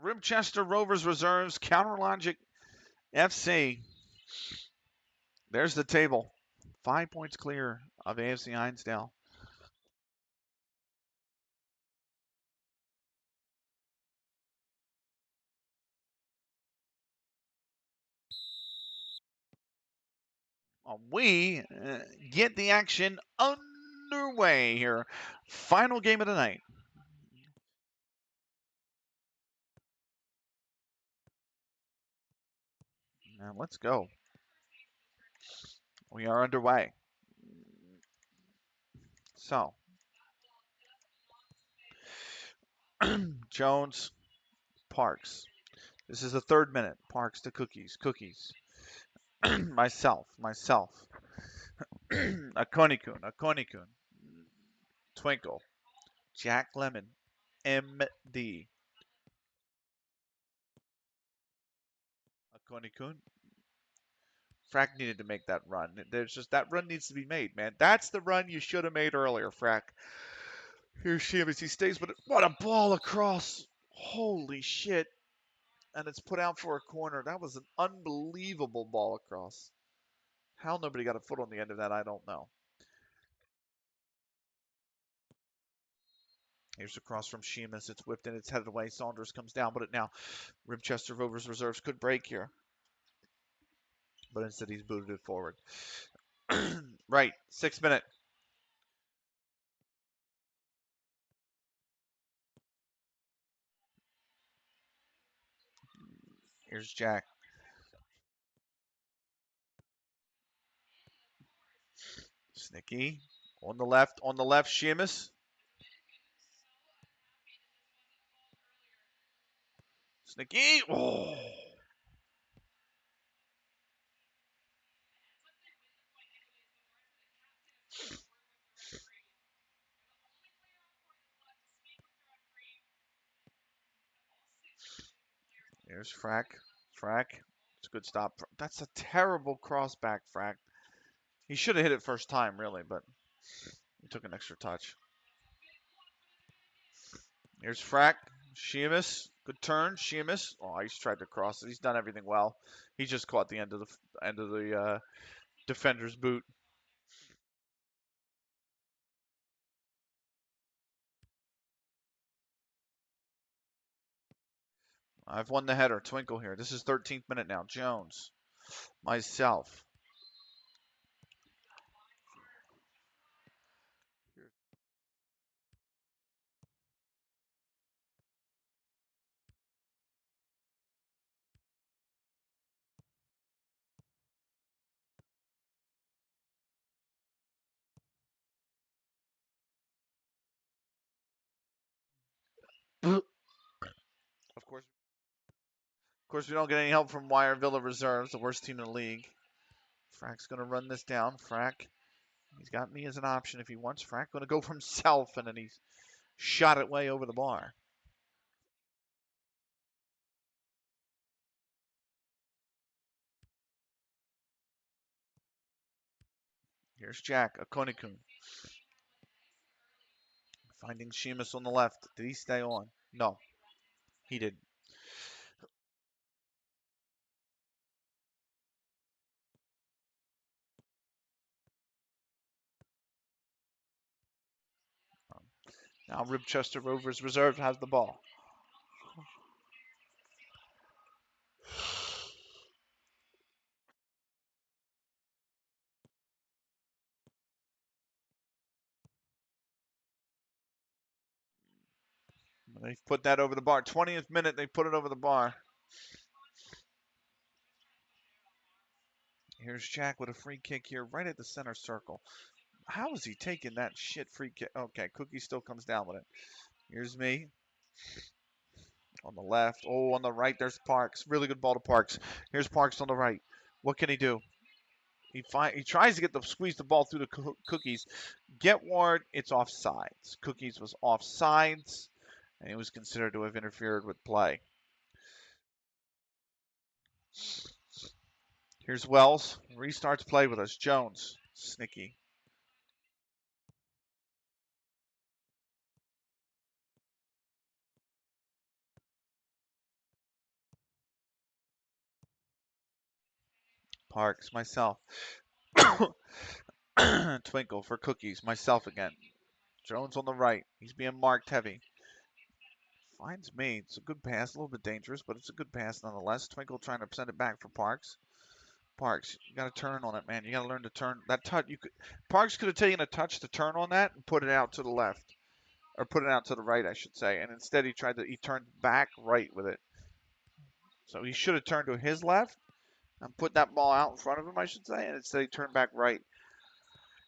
Ribchester Rovers Reserves, Counterlogic FC. There's the table. 5 points clear of AFC Hinesdale. we get the action underway here. Final game of the night. Now let's go. We are underway. So, Jones, Parks. This is the 3rd minute. Parks to Cookies. Cookies. myself. Akonikun. Twinkle. Jack Lemon. MD. Akonikun. Frack needed to make that run. There's just that run needs to be made, man. That's the run you should have made earlier, Frack. Here's Sheamus. He stays, but what a ball across. Holy shit. And it's put out for a corner. That was an unbelievable ball across. How nobody got a foot on the end of that, I don't know. Here's a cross from Sheamus. It's whipped in. It's headed away. Saunders comes down, but it now Ribchester Rovers reserves could break here. But instead he's booted it forward. Right. 6 minute. Here's Jack. Snicky. On the left, Sheamus. Snicky. Oh. Here's Frack. It's a good stop. That's a terrible cross back, Frack. He should have hit it first time, really, but he took an extra touch. Here's Frack. Sheamus. Good turn. Sheamus. Oh, he's tried to cross it. He's done everything well. He just caught the end of the defender's boot. I've won the header. Twinkle here. This is 13th minute now. Jones. Myself. Of course, we don't get any help from Wire Villa Reserves, the worst team in the league. Frack's going to run this down. Frack. He's got me as an option if he wants. Frack going to go for himself, and then he's shot it way over the bar. Here's Jack, Akonikun. Finding Sheamus on the left. Did he stay on? No, he didn't. Now Ribchester Rovers Reserve has the ball. They've put that over the bar. 20th minute, they put it over the bar. Here's Jack with a free kick here right at the center circle. How is he taking that shit free kick? Okay, Cookie still comes down with it. Here's me. On the left. Oh, on the right, there's Parks. Really good ball to Parks. Here's Parks on the right. What can he do? He tries to squeeze the ball through the Cookies. Get word, it's offsides. Cookies was offsides, and he was considered to have interfered with play. Here's Wells. Restarts play with us. Jones. Snicky. Parks. Myself. Twinkle for Cookies. Myself again. Jones on the right. He's being marked heavy. Finds me. It's a good pass. A little bit dangerous, but it's a good pass nonetheless. Twinkle trying to send it back for Parks. Parks, you got to turn on it, man. You got to learn to turn that touch. Parks could have taken a touch to turn on that and put it out to the left, or put it out to the right, I should say. And instead, he turned back right with it. So he should have turned to his left and put that ball out in front of him, I should say. And instead, he turned back right.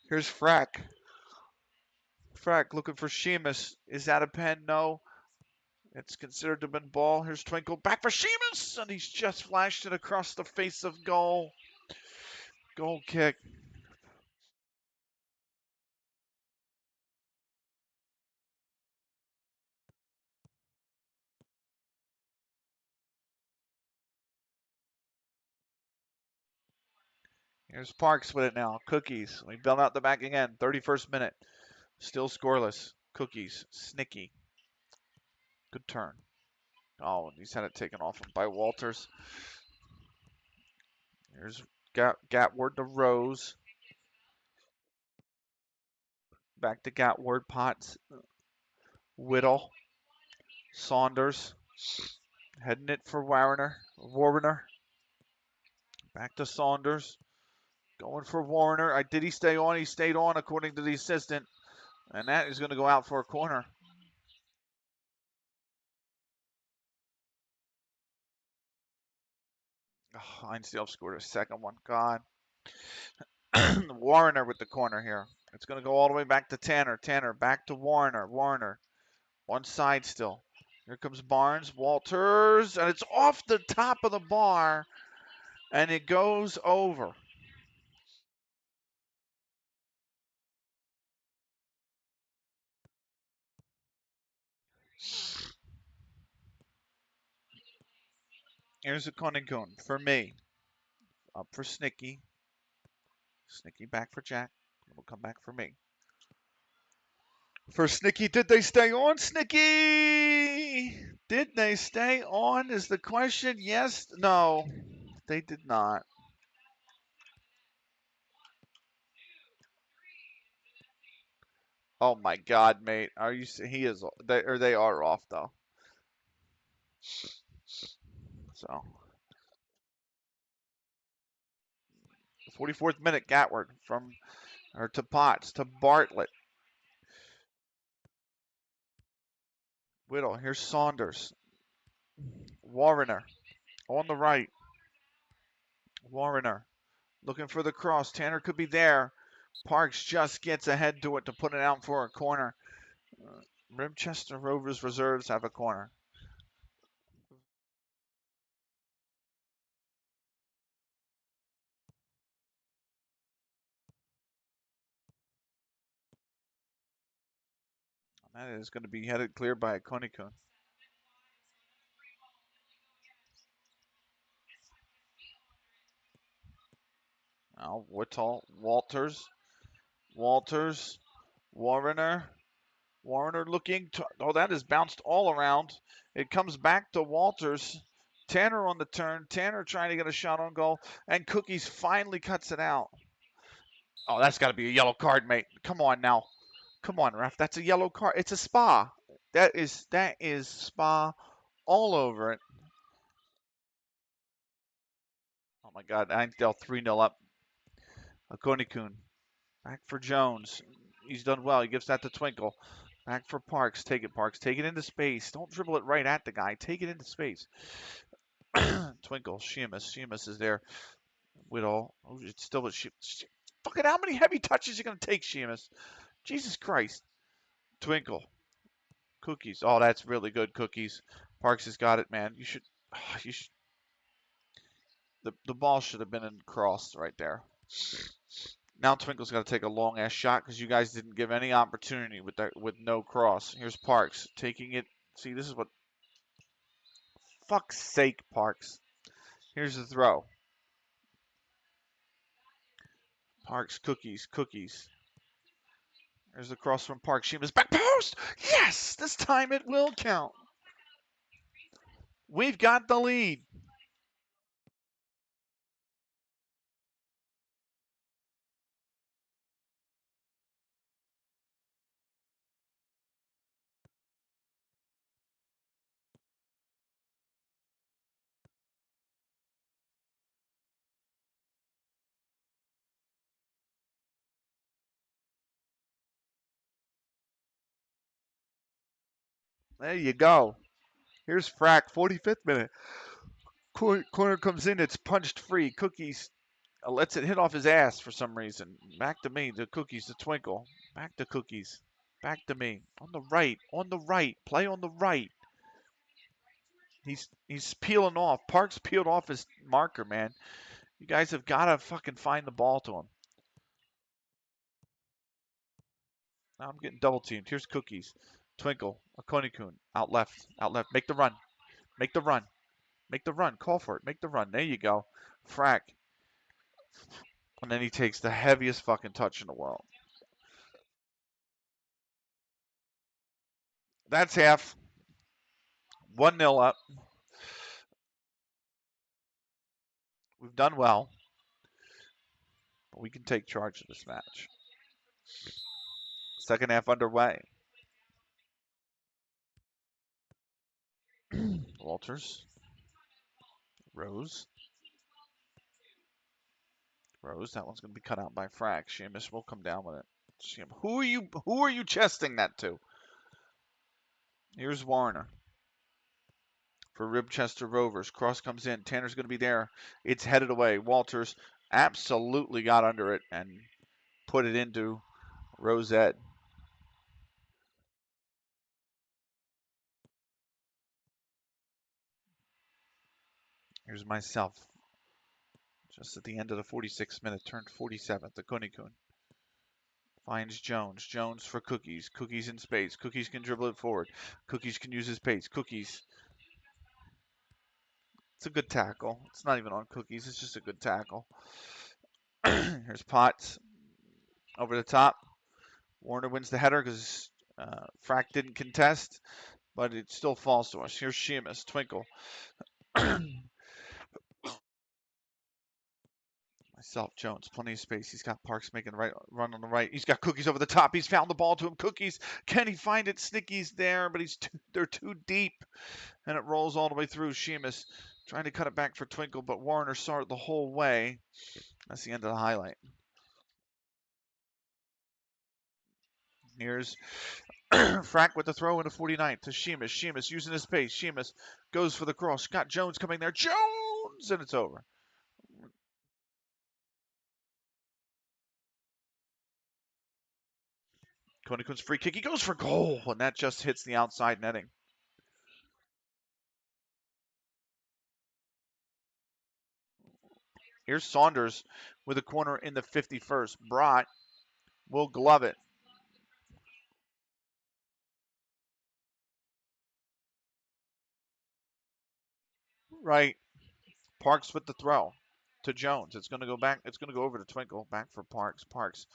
Here's Frack. Frack looking for Sheamus. Is that a pen? No. It's considered to have been ball. Here's Twinkle. Back for Sheamus! And he's just flashed it across the face of goal. Goal kick. Here's Parks with it now. Cookies. We build out the back again. 31st minute. Still scoreless. Cookies. Snicky. Good turn. Oh, he's had it taken off him by Walters. Here's Gatward to Rose. Back to Gatward. Potts. Whittle. Saunders. Heading it for Warner. Back to Saunders. Going for Warner. Did he stay on? He stayed on according to the assistant. And that is going to go out for a corner. Oh, Einstein scored a second one. God. Warner with the corner here. It's going to go all the way back to Tanner. Tanner back to Warner. Warner. One side still. Here comes Barnes. Walters. And it's off the top of the bar. And it goes over. Here's a Cunningham for me. Up for Snicky. Snicky back for Jack. It'll come back for me. For Snicky, did they stay on? Snicky! Did they stay on is the question. Yes, no, they did not. Oh my God, mate. Are you? He is. They are off though. So, 44th minute, Gatward to Potts to Bartlett. Whittle. Here's Saunders. Warner on the right. Warner looking for the cross. Tanner could be there. Parks just gets ahead to it to put it out for a corner. Rimchester Rovers reserves have a corner. That is going to be headed clear by a Konikun. Now Whittle, Walters, Warner looking. Oh, that is bounced all around. It comes back to Walters. Tanner on the turn. Tanner trying to get a shot on goal, and Cookies finally cuts it out. Oh, that's got to be a yellow card, mate. Come on now. Come on, ref. That's a yellow card. It's a spa. That is spa all over it. Oh my God, Einsdale 3-0 up. Akonikun. Back for Jones. He's done well. He gives that to Twinkle. Back for Parks. Take it, Parks. Take it into space. Don't dribble it right at the guy. Take it into space. Twinkle. Sheamus is there. Whittle. Oh, it's still a fucking how many heavy touches are you going to take, Sheamus? Jesus Christ. Twinkle. Cookies. Oh, that's really good, Cookies. Parks has got it, man. You should. The ball should have been in cross right there. Now Twinkle's got to take a long ass shot because you guys didn't give any opportunity with no cross. Here's Parks taking it. See, this is what. Fuck's sake, Parks. Here's the throw. Parks, Cookies. There's the cross from Parks. Sheamus back post. Yes, this time it will count. We've got the lead. There you go. Here's Frack, 45th minute. Corner comes in, it's punched free. Cookies lets it hit off his ass for some reason. Back to me, the Cookies, the Twinkle. Back to Cookies. Back to me. On the right, on the right. Play on the right. He's peeling off. Parks peeled off his marker, man. You guys have got to fucking find the ball to him. Now I'm getting double teamed. Here's Cookies. Twinkle. Akoni-kun. Out left. Out left. Make the run. Make the run. Make the run. Call for it. Make the run. There you go. Frack. And then he takes the heaviest fucking touch in the world. That's half. 1-0 up. We've done well. But we can take charge of this match. Second half underway. Walters. Rose. That one's going to be cut out by Frack. Sheamus will come down with it. Who are you chesting that to? Here's Warner. For Ribchester Rovers. Cross comes in. Tanner's going to be there. It's headed away. Walters absolutely got under it and put it into Rosette. Here's myself. Just at the end of the 46th minute, turned 47th. The Kunikun finds Jones. Jones for Cookies. Cookies in space. Cookies can dribble it forward. Cookies can use his pace. Cookies. It's a good tackle. It's not even on Cookies. It's just a good tackle. Here's Potts. Over the top. Warner wins the header because Frack didn't contest, but it still falls to us. Here's Sheamus. Twinkle. Myself, Jones, plenty of space. He's got Parks making the right run on the right. He's got Cookies over the top. He's found the ball to him. Cookies, can he find it? Snicky's there, but they're too deep, and it rolls all the way through. Sheamus trying to cut it back for Twinkle, but Warner saw it the whole way. That's the end of the highlight. Here's Frack with the throw in the 49th to Sheamus. Sheamus using his pace. Sheamus goes for the cross. Got Jones coming there. Jones, and it's over. Konikun's free kick. He goes for goal, and that just hits the outside netting. Here's Saunders with a corner in the 51st. Brott will glove it. Right. Parks with the throw to Jones. It's going to go back. It's going to go over to Twinkle. Back for Parks. Parks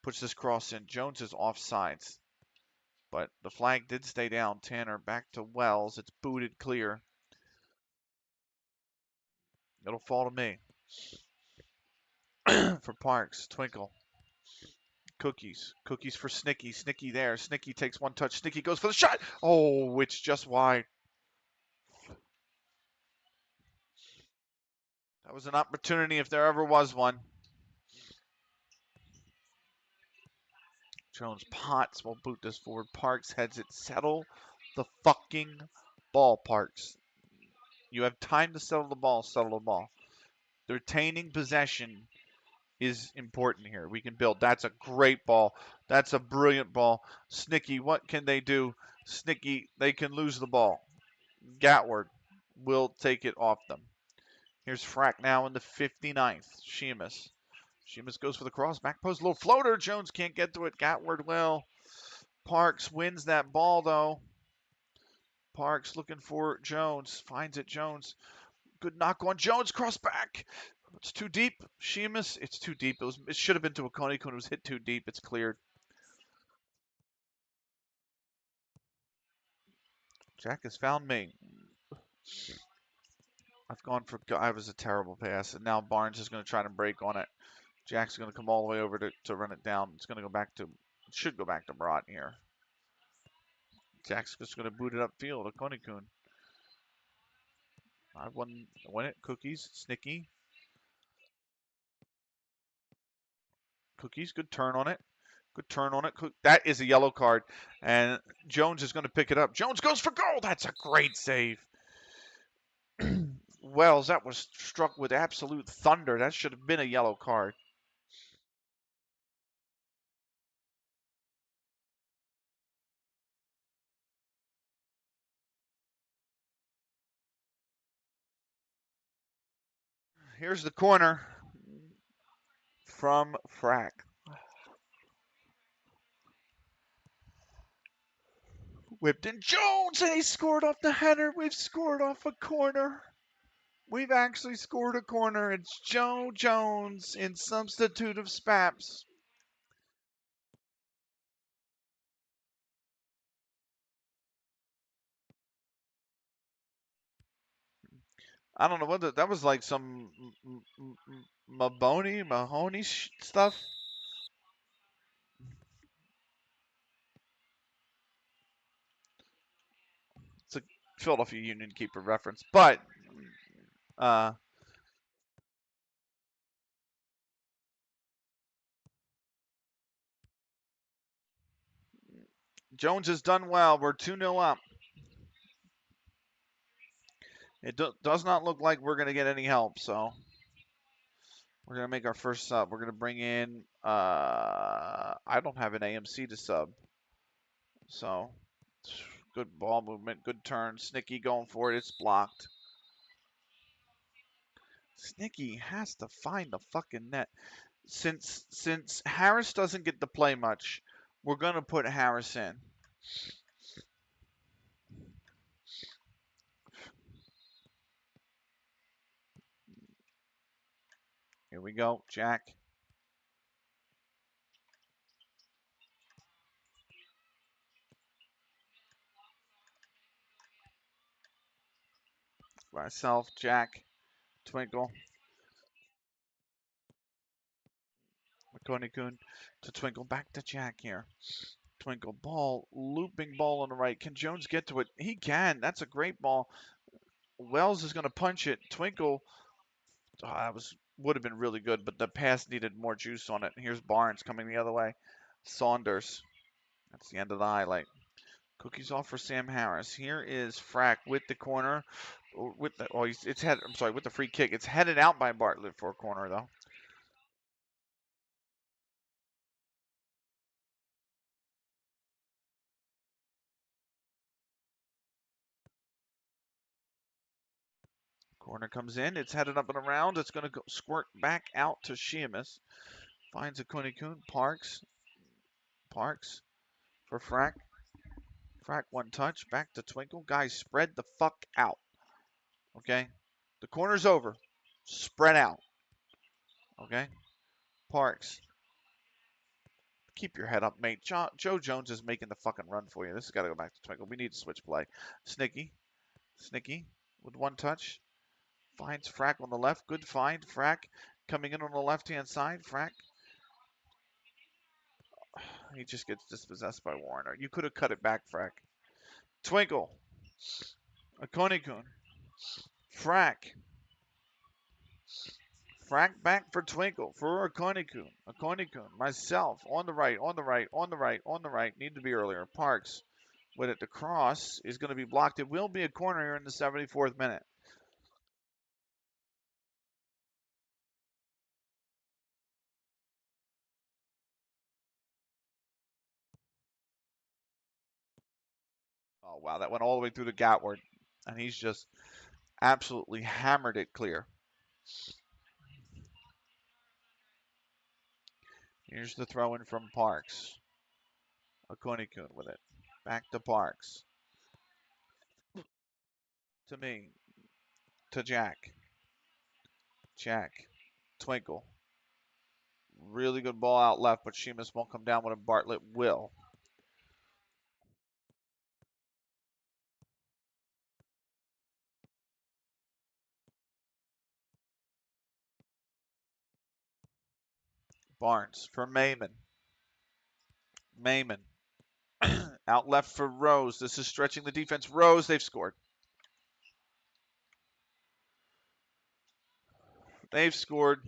puts this cross in. Jones is offsides. But the flag did stay down. Tanner back to Wells. It's booted clear. It'll fall to me. For Parks. Twinkle. Cookies. Cookies for Snicky. Snicky there. Snicky takes one touch. Snicky goes for the shot. Oh, it's just wide. That was an opportunity if there ever was one. Jones Potts will boot this forward. Parks heads it. Settle the fucking ball, Parks. You have time to settle the ball. Settle the ball. Retaining possession is important here. We can build. That's a great ball. That's a brilliant ball. Snicky, what can they do? Snicky, they can lose the ball. Gatward will take it off them. Here's Frack now in the 59th. Sheamus. Sheamus goes for the cross. Back post. Little floater. Jones can't get to it. Gatward will. Parks wins that ball, though. Parks looking for Jones. Finds it. Jones. Good knock on Jones. Cross back. It's too deep. Sheamus. It's too deep. It should have been to Akoni when it was hit too deep. It's cleared. Jack has found me. I've gone for. I was a terrible pass, and now Barnes is going to try to break on it. Jack's going to come all the way over to run it down. It's going to go back to. It should go back to Brott here. Jack's just going to boot it upfield. Akoni-kun. I win it. Cookies. Snicky. Cookies. Good turn on it. Good turn on it. That is a yellow card. And Jones is going to pick it up. Jones goes for goal. That's a great save. Wells, that was struck with absolute thunder. That should have been a yellow card. Here's the corner from Frack. Whipped in Jones, and he scored off the header. We've scored off a corner. We've actually scored a corner. It's Joe Jones in substitute of Spaps. I don't know what that was like. Some Mahoney stuff. It's a Philadelphia Union keeper reference, but Jones has done well. We're 2-0 up. It does not look like we're going to get any help, so we're going to make our first sub. We're going to bring in, I don't have an AMC to sub, so good ball movement, good turn. Snicky going for it. It's blocked. Snicky has to find the fucking net. Since Harris doesn't get to play much, we're going to put Harris in. Here we go, Jack. Myself, Jack, Twinkle, McConey-Coon to Twinkle, back to Jack here. Twinkle, ball, looping ball on the right. Can Jones get to it? He can. That's a great ball. Wells is going to punch it. Twinkle, that would have been really good, but the pass needed more juice on it. Here's Barnes coming the other way. Saunders. That's the end of the highlight. Cookies off for Sam Harris. Here is Frack with the corner. With the with the free kick. It's headed out by Bartlett for a corner though. Corner comes in. It's headed up and around. It's going to squirt back out to Sheamus. Finds a Kunekun. Parks for Frack. Frack one touch. Back to Twinkle. Guys, spread the fuck out. Okay? The corner's over. Spread out. Okay? Parks. Keep your head up, mate. Joe Jones is making the fucking run for you. This has got to go back to Twinkle. We need to switch play. Snicky with one touch. Finds Frack on the left. Good find. Frack coming in on the left-hand side. Frack. He just gets dispossessed by Warner. You could have cut it back, Frack. Twinkle. Akonikun. Frack. Frack back for Twinkle. For Akonikun. Akonikun. Myself. On the right. Need to be earlier. Parks. With it. The cross is going to be blocked. It will be a corner here in the 74th minute. Oh, wow. That went all the way through the Gatward. And he's just absolutely hammered it clear. Here's the throw in from Parks. Akonikun with it. Back to Parks. To me. To Jack. Twinkle. Really good ball out left, but Sheamus won't come down with it. Bartlett will. Barnes for Mayman. Out left for Rose. This is stretching the defense. Rose, they've scored. They've scored.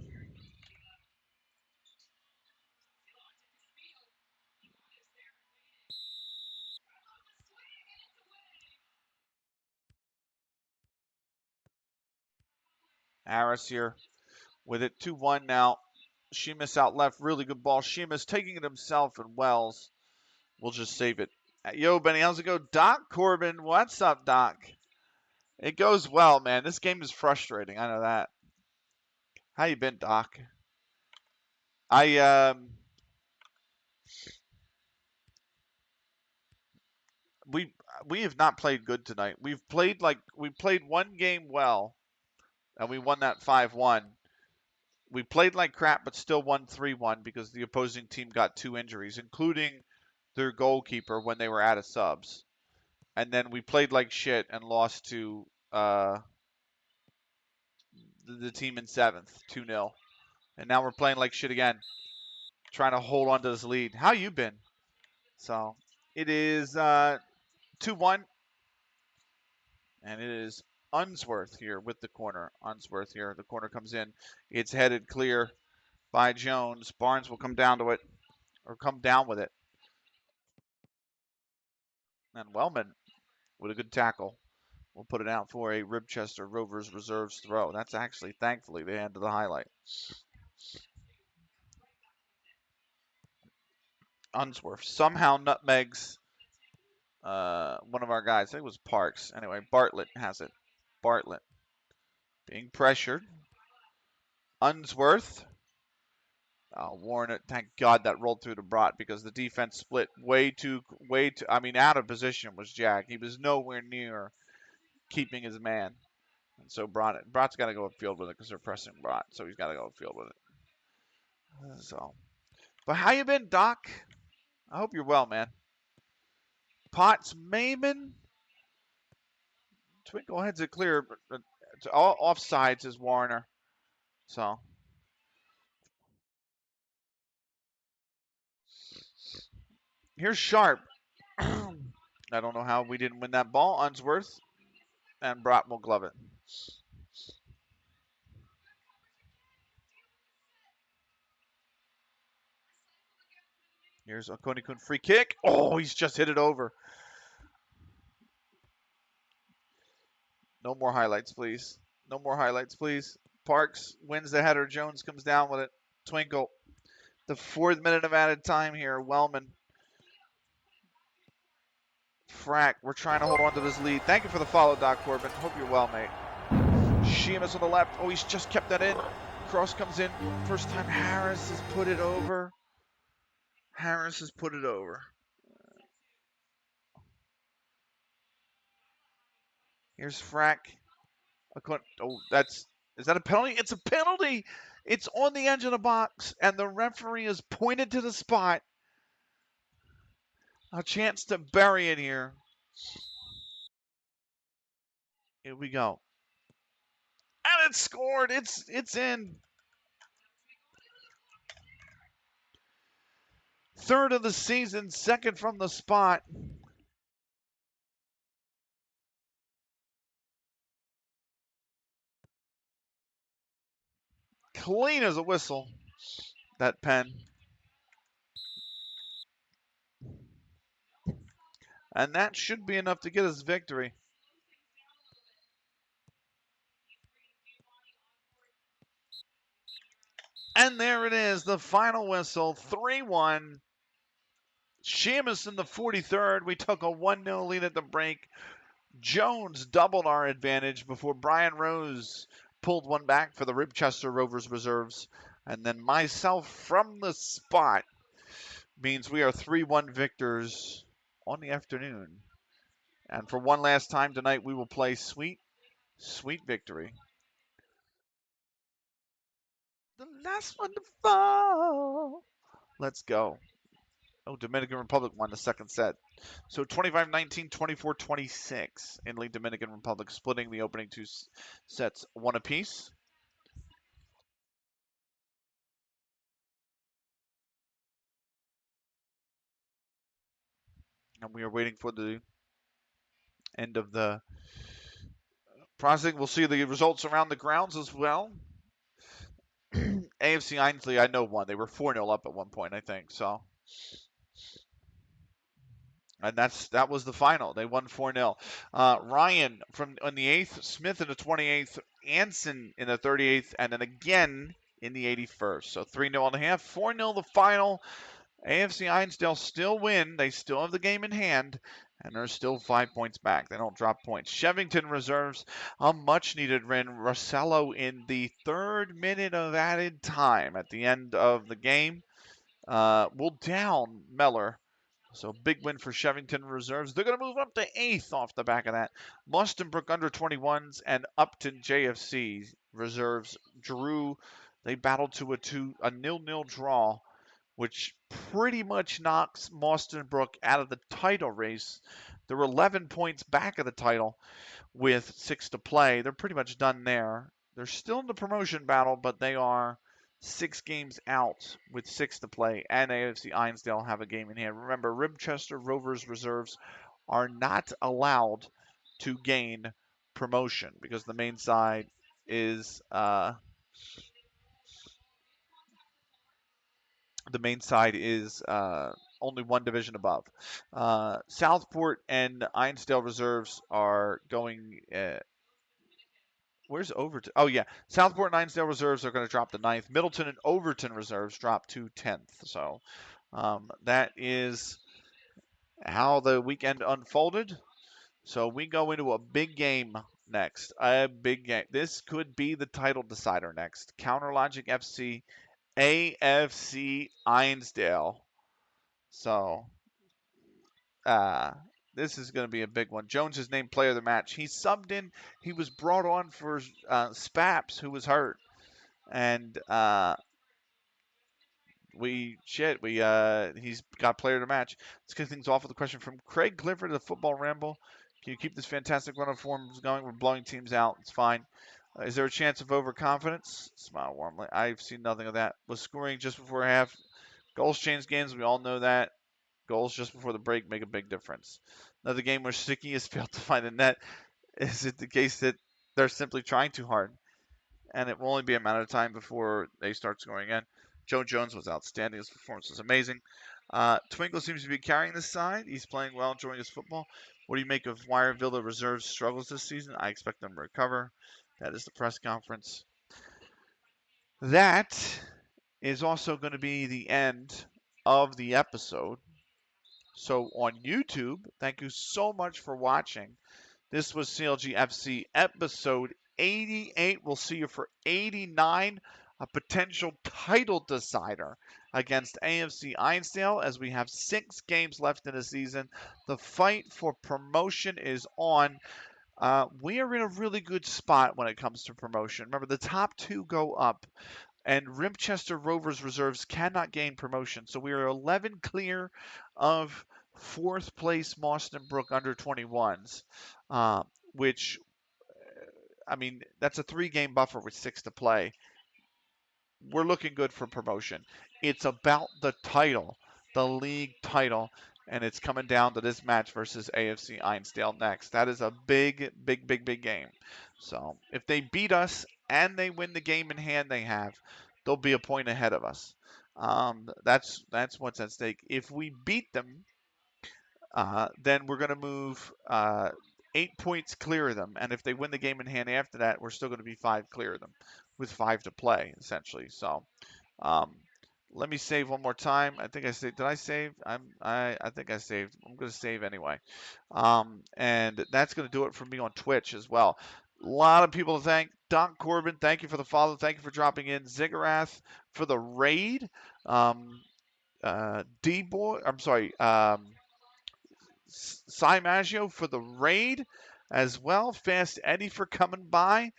Harris here with it. 2-1 now. Sheamus out left. Really good ball. Sheamus taking it himself, and Wells will just save it. Yo, Benny, how's it go? Doc Corbin, what's up, Doc? It goes well, man. This game is frustrating. I know that. How you been, Doc? We have not played good tonight. We played one game well, and we won that 5-1. We played like crap, but still won 3-1 because the opposing team got 2 injuries, including their goalkeeper when they were out of subs. And then we played like shit and lost to the team in 7th, 2-0. And now we're playing like shit again, trying to hold on to this lead. How you been? So it is 2-1, and it is Unsworth here with the corner. Unsworth here. The corner comes in. It's headed clear by Jones. Barnes will come down to it, or come down with it. And Wellman with a good tackle. We'll put it out for a Ribchester Rovers reserves throw. That's actually, thankfully, the end of the highlight. Unsworth somehow nutmegs one of our guys. I think it was Parks. Anyway, Bartlett has it. Bartlett being pressured. Unsworth. Warren, thank God that rolled through to Brott because the defense split way too, I mean, out of position was Jack. He was nowhere near keeping his man. And so Brott's got to go upfield with it because they're pressing Brott. So he's got to go upfield with it. So, but how you been, Doc? I hope you're well, man. Potts Mayman. Twinkle heads it clear. All offsides is Warner. So. Here's Sharp. I don't know how we didn't win that ball. Unsworth. And Brott will glove it. Here's Okonikun free kick. Oh, he's just hit it over. No more highlights, please. No more highlights, please. Parks wins the header. Jones comes down with it. Twinkle. The 4th minute of added time here. Wellman. Frack. We're trying to hold on to this lead. Thank you for the follow, Doc Corbin. Hope you're well, mate. Sheamus on the left. Oh, he's just kept that in. Cross comes in. First time Harris has put it over. Harris has put it over. Here's Frack. Oh, is that a penalty? It's a penalty. It's on the edge of the box, and the referee has pointed to the spot. A chance to bury it here. Here we go. And it's scored. It's in. 3rd of the season, 2nd from the spot. Clean as a whistle, that pen. And that should be enough to get us victory. And there it is, the final whistle, 3-1. Sheamus in the 43rd. We took a 1-0 lead at the break. Jones doubled our advantage before Brian Rose pulled one back for the Ribchester Rovers reserves. And then myself from the spot means we are 3-1 victors on the afternoon. And for one last time tonight, we will play Sweet, Sweet Victory. The last one to fall. Let's go. Oh, Dominican Republic won the 2nd set. So 25-19, 24-26 in the Dominican Republic, splitting the opening 2 sets 1 apiece. And we are waiting for the end of the processing. We'll see the results around the grounds as well. AFC Ainsley, I know won. They were 4-0 up at one point, I think. So, and that was the final. They won 4-0. Ryan on the 8th, Smith in the 28th, Anson in the 38th, and then again in the 81st. So 3-0 on the half, 4-0 the final. AFC Einsdale still win. They still have the game in hand, and they're still 5 points back. They don't drop points. Shevington reserves a much-needed win. Rossello in the 3rd minute of added time at the end of the game will down Meller. So big win for Shevington reserves. They're going to move up to 8th off the back of that. Mustenbrook under 21s and Upton JFC reserves drew. They battled to a 0-0 draw, which pretty much knocks Mustenbrook out of the title race. They're 11 points back of the title with 6 to play. They're pretty much done there. They're still in the promotion battle, but they are 6 games out with 6 to play, and AFC Einsdale have a game in hand. Remember, Ribchester Rovers reserves are not allowed to gain promotion because the main side is only one division above. Southport and Einsdale reserves are going. Where's Overton? Oh, yeah. Southport and Einsdale reserves are going to drop to 9th. Middleton and Overton reserves drop to 10th. So that is how the weekend unfolded. So we go into a big game next. A big game. This could be the title decider next. CounterLogic FC, AFC Einsdale. So this is going to be a big one. Jones is named player of the match. He subbed in. He was brought on for Spaps, who was hurt. And he's got player of the match. Let's kick things off with a question from Craig Clifford of the Football Ramble. Can you keep this fantastic run of forms going? We're blowing teams out. It's fine. Is there a chance of overconfidence? Smile warmly. I've seen nothing of that. Was scoring just before half. Goals change games. We all know that. Goals just before the break make a big difference. Another game where Sticky has failed to find a net. Is it the case that they're simply trying too hard? And it will only be a matter of time before they start scoring again. Joe Jones was outstanding. His performance was amazing. Twinkle seems to be carrying this side. He's playing well, enjoying his football. What do you make of Wireville Reserve's struggles this season? I expect them to recover. That is the press conference. That is also going to be the end of the episode. So on YouTube, thank you so much for watching. This was CLG FC episode 88. We'll see you for 89, a potential title decider against AFC Einsdale as we have 6 games left in the season. The fight for promotion is on. We are in a really good spot when it comes to promotion. Remember, the top 2 go up, and Ribchester Rovers reserves cannot gain promotion. So we are 11 clear of 4th place Mustenbrook under 21s, which, I mean, that's a 3-game buffer with 6 to play. We're looking good for promotion. It's about the title, the league title, and it's coming down to this match versus AFC Einsdale next. That is a big, big, big, big game. So if they beat us and they win the game in hand they have, they'll be a point ahead of us. That's what's at stake. If we beat them, then we're going to move 8 points clear of them. And if they win the game in hand after that, we're still going to be 5 clear of them with 5 to play, essentially. So let me save one more time. I think I saved. Did I save? I think I saved. I'm going to save anyway. And that's going to do it for me on Twitch as well. A lot of people to thank. Don Corbin, thank you for the follow. Thank you for dropping in. Ziggurath for the raid. D-Boy, I'm sorry. Cy Maggio for the raid as well. Fast Eddie for coming by.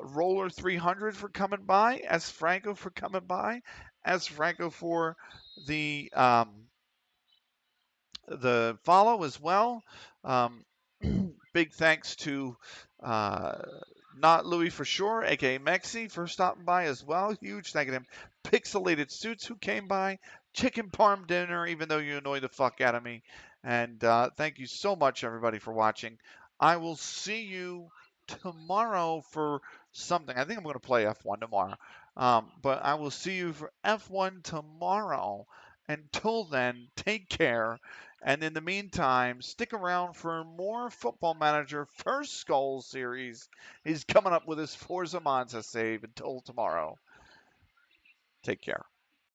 Roller 300 for coming by. S. Franco for coming by. S. Franco for the follow as well. Big thanks to Not Louis for sure, aka Mexi, for stopping by as well. Huge thank you to him. Pixelated Suits who came by. Chicken Parm Dinner, even though you annoy the fuck out of me. And thank you so much, everybody, for watching. I will see you tomorrow for something. I think I'm going to play F1 tomorrow. But I will see you for F1 tomorrow. Until then, take care. And in the meantime, stick around for more Football Manager First Skull series. He's coming up with his Forza Monza save. Until tomorrow, take care.